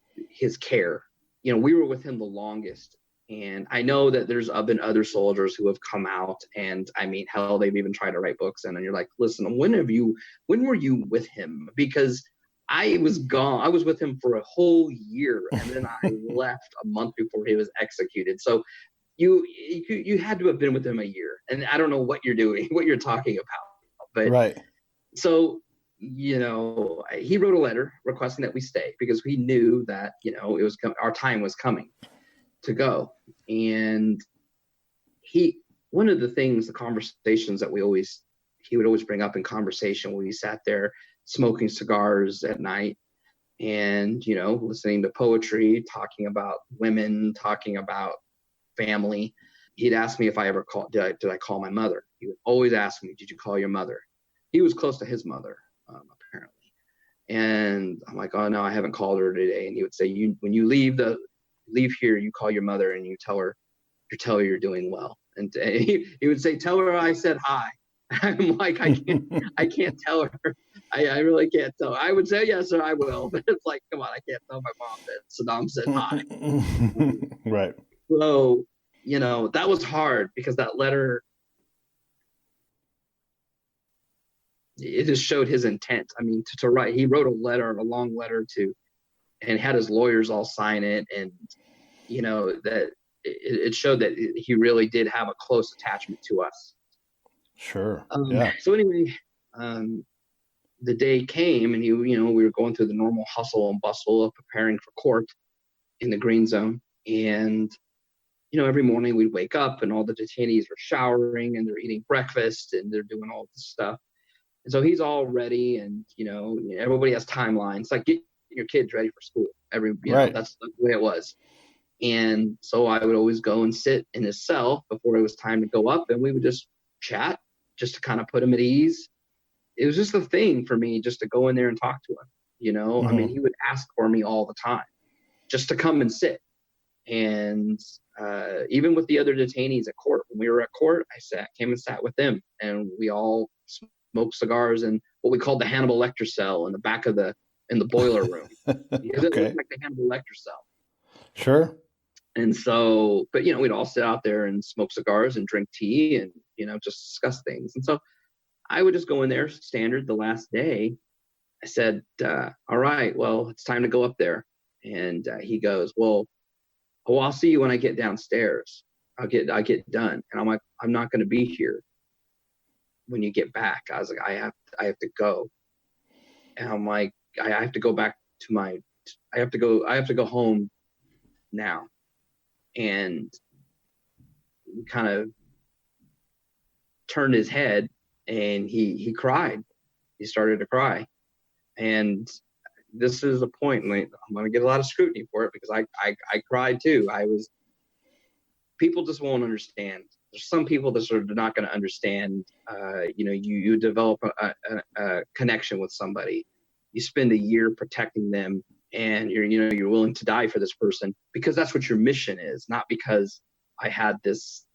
care. We were with him the longest. And I know that there's been other soldiers who have come out, and I mean, hell, they've even tried to write books. And you're like, listen, when were you with him? Because I was gone. I was with him for a whole year, and then I left a month before he was executed. So you had to have been with him a year, and I don't know what you're doing, what you're talking about. But
right.
So he wrote a letter requesting that we stay because we knew that our time was coming to go. And one of the conversations that he would always bring up in conversation when we sat there smoking cigars at night and, listening to poetry, talking about women, talking about family. He'd ask me if I ever did I call my mother? He would always ask me, did you call your mother? He was close to his mother, apparently. And I'm like, oh no, I haven't called her today. And he would say, when you leave here, you call your mother and you tell her you're doing well. And he would say, tell her I said hi. I'm like, I can't tell her. I really can't tell her. I would say, yes, sir, I will. But it's like, come on, I can't tell my mom that Saddam said hi.
Right.
So, that was hard because that letter, it just showed his intent. I mean, to write, he wrote a long letter and had his lawyers all sign it. And, that it showed that he really did have a close attachment to us.
Sure. Yeah.
So anyway, the day came and we were going through the normal hustle and bustle of preparing for court in the green zone. And, every morning we'd wake up and all the detainees are showering and they're eating breakfast and they're doing all this stuff. And so he's all ready and, everybody has timelines, like get your kids ready for school.
Right.
That's the way it was. And so I would always go and sit in his cell before it was time to go up, and we would just chat just to kind of put him at ease. It was just a thing for me just to go in there and talk to him. Mm-hmm. I mean, he would ask for me all the time just to come and sit. And even with the other detainees at court, when we were at court, came and sat with them, and we all smoked cigars in what we called the Hannibal Lecter cell in the back of in the boiler room. Because it looked like the Hannibal Lecter cell.
Sure.
And so, but we'd all sit out there and smoke cigars and drink tea and, just discuss things. And so I would just go in there standard the last day. I said, all right, well, it's time to go up there. And he goes, well, I'll see you when I get downstairs. I'll get done. And I'm like, I'm not going to be here when you get back. I was like, I have to go. And I'm like, I have to go back to I have to go home now. And he kind of turned his head and he cried. He started to cry. And this is a point, and I'm going to get a lot of scrutiny for it because I cried too. People just won't understand. There's some people that are not going to understand. You develop a connection with somebody. You spend a year protecting them, and you're willing to die for this person because that's what your mission is, not because I had this.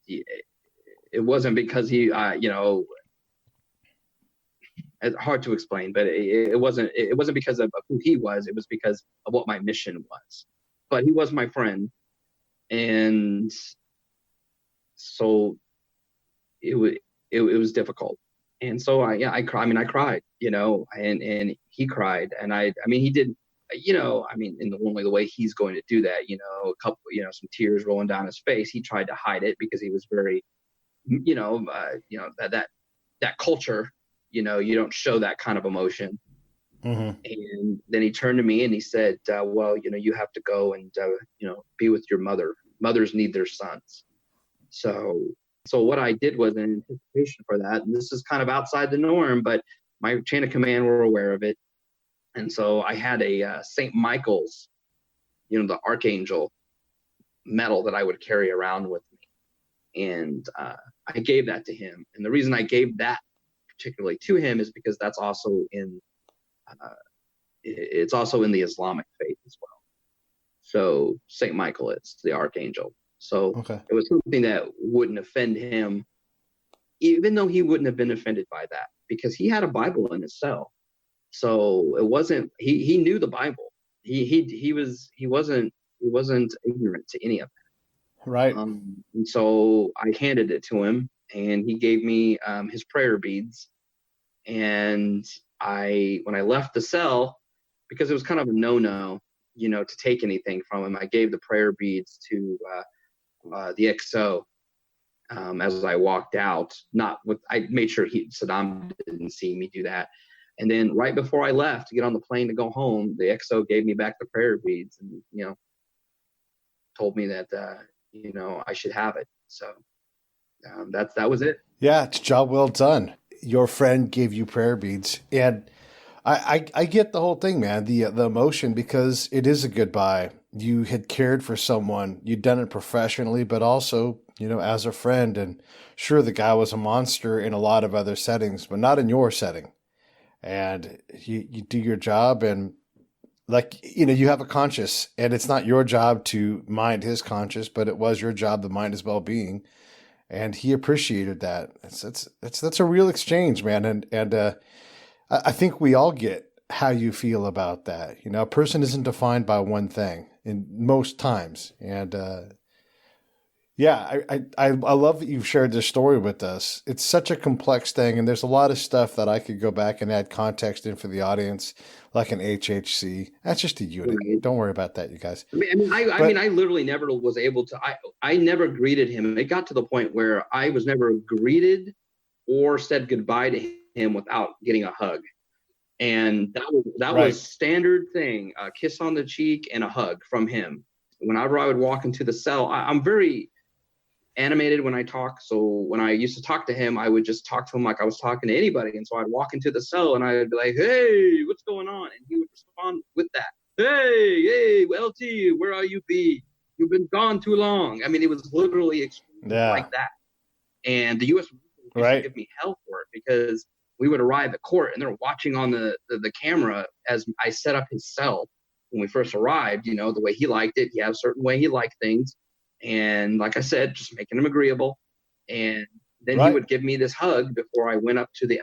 It wasn't because he, it's hard to explain, but it wasn't because of who he was. It was because of what my mission was. But he was my friend, and so it was difficult. And so I cried, and he cried, and I mean, he did, in the way he's going to do that, a couple, some tears rolling down his face. He tried to hide it because he was very, that culture, you don't show that kind of emotion. Mm-hmm. And then he turned to me and he said, well, you have to go and, be with your mother. Mothers need their sons. So what I did was in anticipation for that, and this is kind of outside the norm, but my chain of command were aware of it. And so I had a St. Michael's, the Archangel medal that I would carry around with me. And I gave that to him. And the reason I gave that particularly to him is because that's also it's also in the Islamic faith as well. So Saint Michael is the archangel. So It was something that wouldn't offend him, even though he wouldn't have been offended by that, because he had a Bible in his cell. So it wasn't, he knew the Bible. He wasn't ignorant to any of that.
Right.
And so I handed it to him, and he gave me his prayer beads. And when I left the cell, because it was kind of a no-no, to take anything from him, I gave the prayer beads to the XO as I walked out. I made sure Saddam didn't see me do that. And then right before I left to get on the plane to go home, the XO gave me back the prayer beads and, told me that, I should have it. So that was it.
Yeah, it's a job well done. Your friend gave you prayer beads. And I get the whole thing, man, the emotion, because it is a goodbye. You had cared for someone. You'd done it professionally, but also, as a friend. And sure, the guy was a monster in a lot of other settings, but not in your setting. And you do your job, and you have a conscience, and it's not your job to mind his conscience, but it was your job to mind his well-being. And he appreciated that. That's a real exchange, man. And I think we all get how you feel about that. A person isn't defined by one thing in most times. And I love that you've shared this story with us. It's such a complex thing, and there's a lot of stuff that I could go back and add context in for the audience, like an HHC. That's just a unit. Right. Don't worry about that, you guys.
I literally never was able to. I never greeted him. It got to the point where I was never greeted or said goodbye to him without getting a hug, and that was standard thing: a kiss on the cheek and a hug from him. Whenever I would walk into the cell, I'm very animated when I talk. So when I used to talk to him, I would just talk to him like I was talking to anybody. And so I'd walk into the cell and I'd be like, "Hey, what's going on?" And he would respond with that. Hey, LT, where are you be? You've been gone too long. I mean, it was literally like that. And the U.S. used to give me hell for it, because we would arrive at court and they're watching on the camera as I set up his cell when we first arrived. The way he liked it. He had a certain way he liked things. And like I said, just making him agreeable. And then he would give me this hug before I went up to the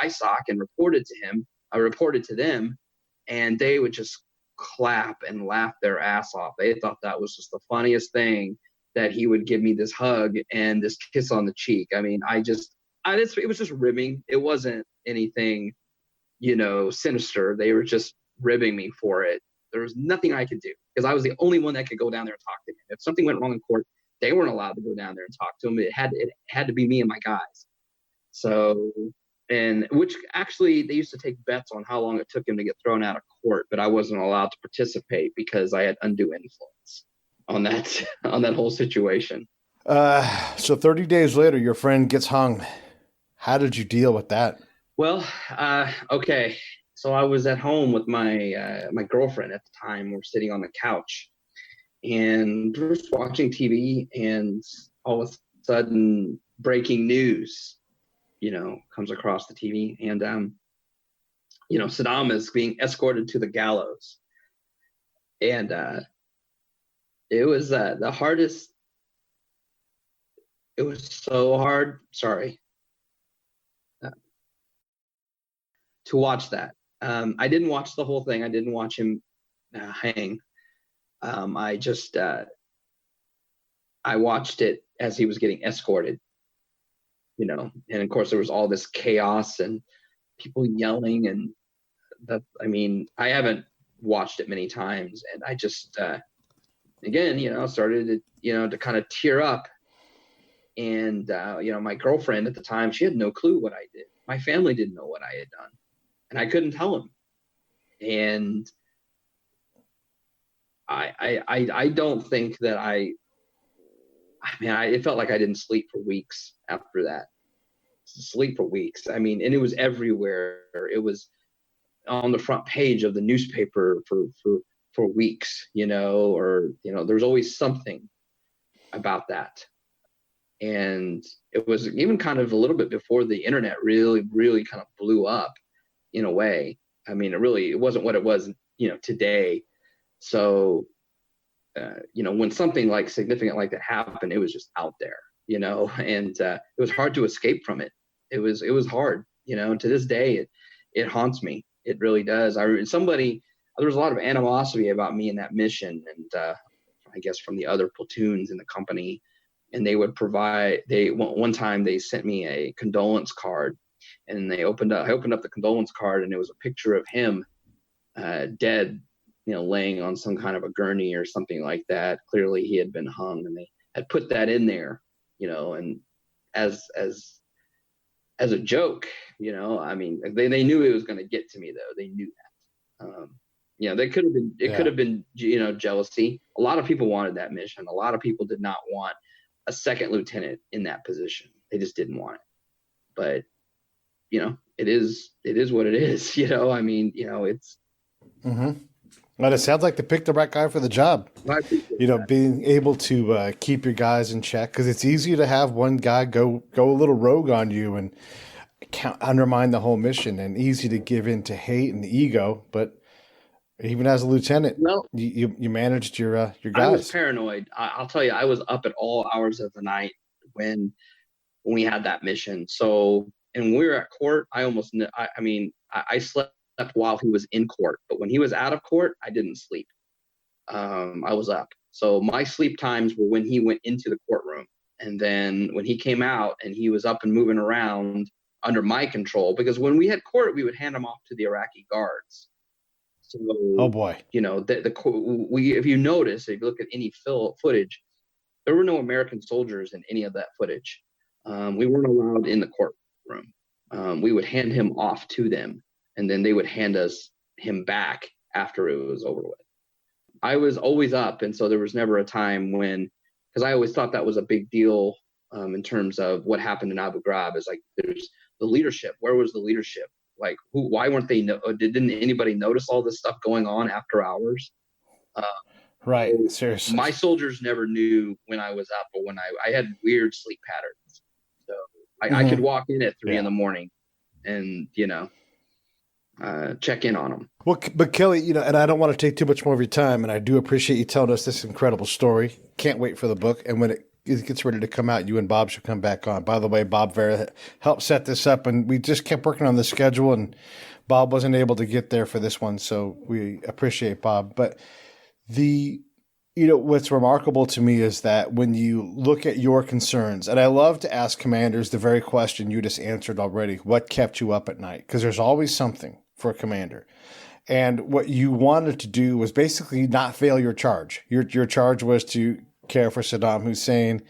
ISOC and reported to him. I reported to them, and they would just clap and laugh their ass off. They thought that was just the funniest thing, that he would give me this hug and this kiss on the cheek. I mean, it was just ribbing. It wasn't anything, sinister. They were just ribbing me for it. There was nothing I could do, because I was the only one that could go down there and talk to him. If something went wrong in court, they weren't allowed to go down there and talk to him. It had to be me and my guys. So, and which actually they used to take bets on how long it took him to get thrown out of court, but I wasn't allowed to participate because I had undue influence on that whole situation.
So 30 days later, your friend gets hung. How did you deal with that?
Well, okay. So I was at home with my girlfriend at the time. We're sitting on the couch, and we're just watching TV, and all of a sudden, breaking news, comes across the TV, and Saddam is being escorted to the gallows, and it was the hardest. It was so hard. Sorry. To watch that. I didn't watch the whole thing. I didn't watch him hang. I just I watched it as he was getting escorted, and of course there was all this chaos and people yelling, and that, I haven't watched it many times, and I just again, started to kind of tear up. And my girlfriend at the time, she had no clue what I did. My family didn't know what I had done, and I couldn't tell them. And I don't think that it felt like I didn't sleep for weeks after that. Sleep for weeks. And it was everywhere. It was on the front page of the newspaper for weeks, or there was always something about that. And it was even kind of a little bit before the internet really, really kind of blew up in a way. I mean, it wasn't what it was, today. So, when something like significant like that happened, it was just out there, and it was hard to escape from it. It was hard, and to this day, it haunts me. It really does. There was a lot of animosity about me in that mission. And I guess from the other platoons in the company, and they would one time they sent me a condolence card, and I opened up the condolence card, and it was a picture of him dead, laying on some kind of a gurney or something like that. Clearly he had been hung, and they had put that in there, and as a joke, I mean, they knew it was going to get to me, though. They knew that. They could have been, could have been, jealousy. A lot of people wanted that mission. A lot of people did not want a second lieutenant in that position. They just didn't want it. But, it is what it is, I mean, it's.
Mm-hmm. Well, it sounds like they picked the right guy for the job. Being able to keep your guys in check, because it's easy to have one guy go a little rogue on you and undermine the whole mission, and easy to give in to hate and ego. But even as a lieutenant, you managed your guys.
I was paranoid. I'll tell you, I was up at all hours of the night when we had that mission. So, and when we were at court, I slept while he was in court, but when he was out of court, I didn't sleep. I was up. So my sleep times were when he went into the courtroom, and then when he came out and he was up and moving around under my control, because when we had court, we would hand him off to the Iraqi guards. So,
oh boy,
if you notice, if you look at any footage, there were no American soldiers in any of that footage. We weren't allowed in the courtroom. We would hand him off to them, and then they would hand him back after it was over with. I was always up, and so there was never a time because I always thought that was a big deal in terms of what happened in Abu Ghraib. Is like, there's the leadership. Where was the leadership? Like, why weren't they? Didn't anybody notice all this stuff going on after hours?
Right. Seriously,
my soldiers never knew when I was up or when I had weird sleep patterns. So I could walk in at 3 a.m. and check in on them.
Well, but Kelly, and I don't want to take too much more of your time, and I do appreciate you telling us this incredible story. Can't wait for the book, and when it gets ready to come out, you and Bob should come back on. By the way, Bob Vera helped set this up, and we just kept working on the schedule, and Bob wasn't able to get there for this one, so we appreciate Bob. But what's remarkable to me is that when you look at your concerns, and I love to ask commanders the very question you just answered already, what kept you up at night? Because there's always something for a commander. And what you wanted to do was basically not fail your charge. Your charge was to care for Saddam Hussein,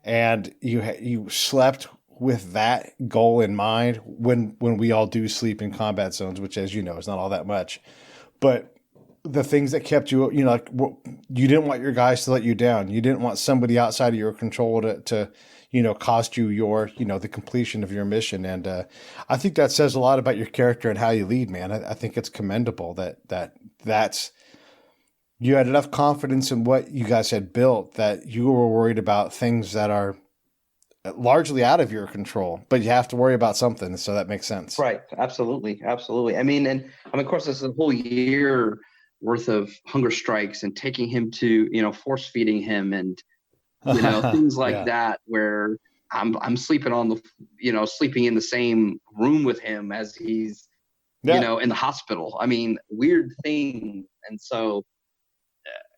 and you slept with that goal in mind when we all do sleep in combat zones, which, as you know, is not all that much. But the things that kept you, you didn't want your guys to let you down. You didn't want somebody outside of your control to cost you the completion of your mission. And I think that says a lot about your character and how you lead, man. I think it's commendable that's you had enough confidence in what you guys had built that you were worried about things that are largely out of your control, but you have to worry about something. So that makes sense.
Right. Absolutely. Absolutely. Of course, this is a whole year worth of hunger strikes and taking him to, force feeding him and, things like that, where I'm sleeping on sleeping in the same room with him as he's, in the hospital. Weird thing. And so,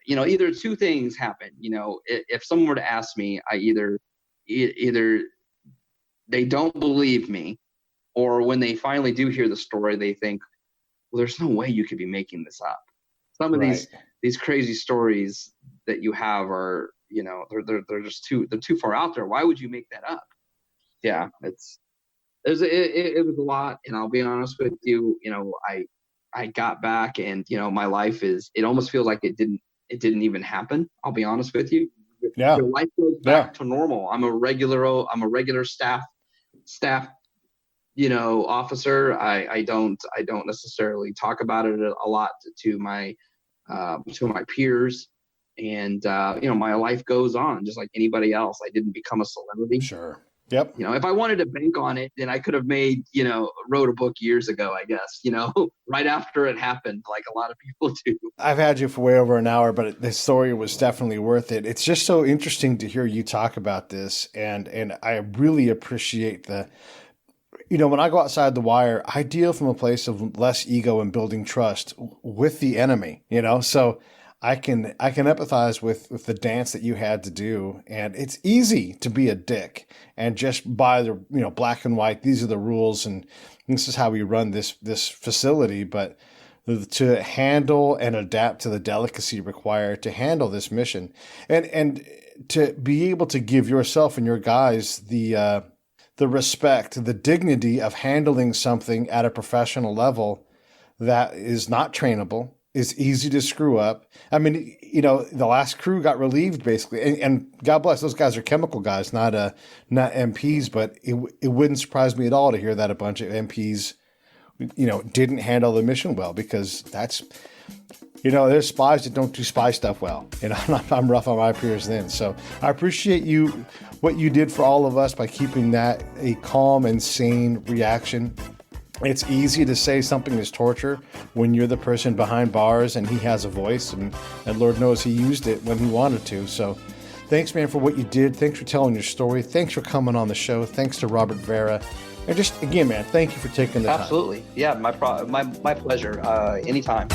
either two things happen. If someone were to ask me, I either they don't believe me, or when they finally do hear the story, they think, well, there's no way you could be making this up. Some of these crazy stories that you have are, they're just too far out there. Why would you make that up? Yeah, it was a lot, and I'll be honest with you. I got back, and my life it almost feels like it didn't even happen. I'll be honest with you.
Yeah,
your life goes back to normal. I'm a regular staff officer. I don't necessarily talk about it a lot to my peers, And, my life goes on just like anybody else. I didn't become a celebrity.
Sure. Yep.
If I wanted to bank on it, then I could have wrote a book years ago, I guess, right after it happened, like a lot of people do.
I've had you for way over an hour, but the story was definitely worth it. It's just so interesting to hear you talk about this. And I really appreciate when I go outside the wire, I deal from a place of less ego and building trust with the enemy, so I can empathize with the dance that you had to do. And it's easy to be a dick and just by the, black and white, these are the rules and this is how we run this facility. But to handle and adapt to the delicacy required to handle this mission and to be able to give yourself and your guys the respect, the dignity of handling something at a professional level that is not trainable, is easy to screw up. I mean, the last crew got relieved basically, and God bless, those guys are chemical guys, not MPs. But it wouldn't surprise me at all to hear that a bunch of MPs, didn't handle the mission well, because that's, there's spies that don't do spy stuff well. I'm rough on my peers then. So I appreciate what you did for all of us by keeping that a calm and sane reaction. It's easy to say something is torture when you're the person behind bars and he has a voice, and Lord knows he used it when he wanted to. So thanks, man, for what you did. Thanks for telling your story. Thanks for coming on the show. Thanks to Robert Vera. And just, again, man, thank you for taking the time.
Absolutely. Yeah, my pleasure. Anytime.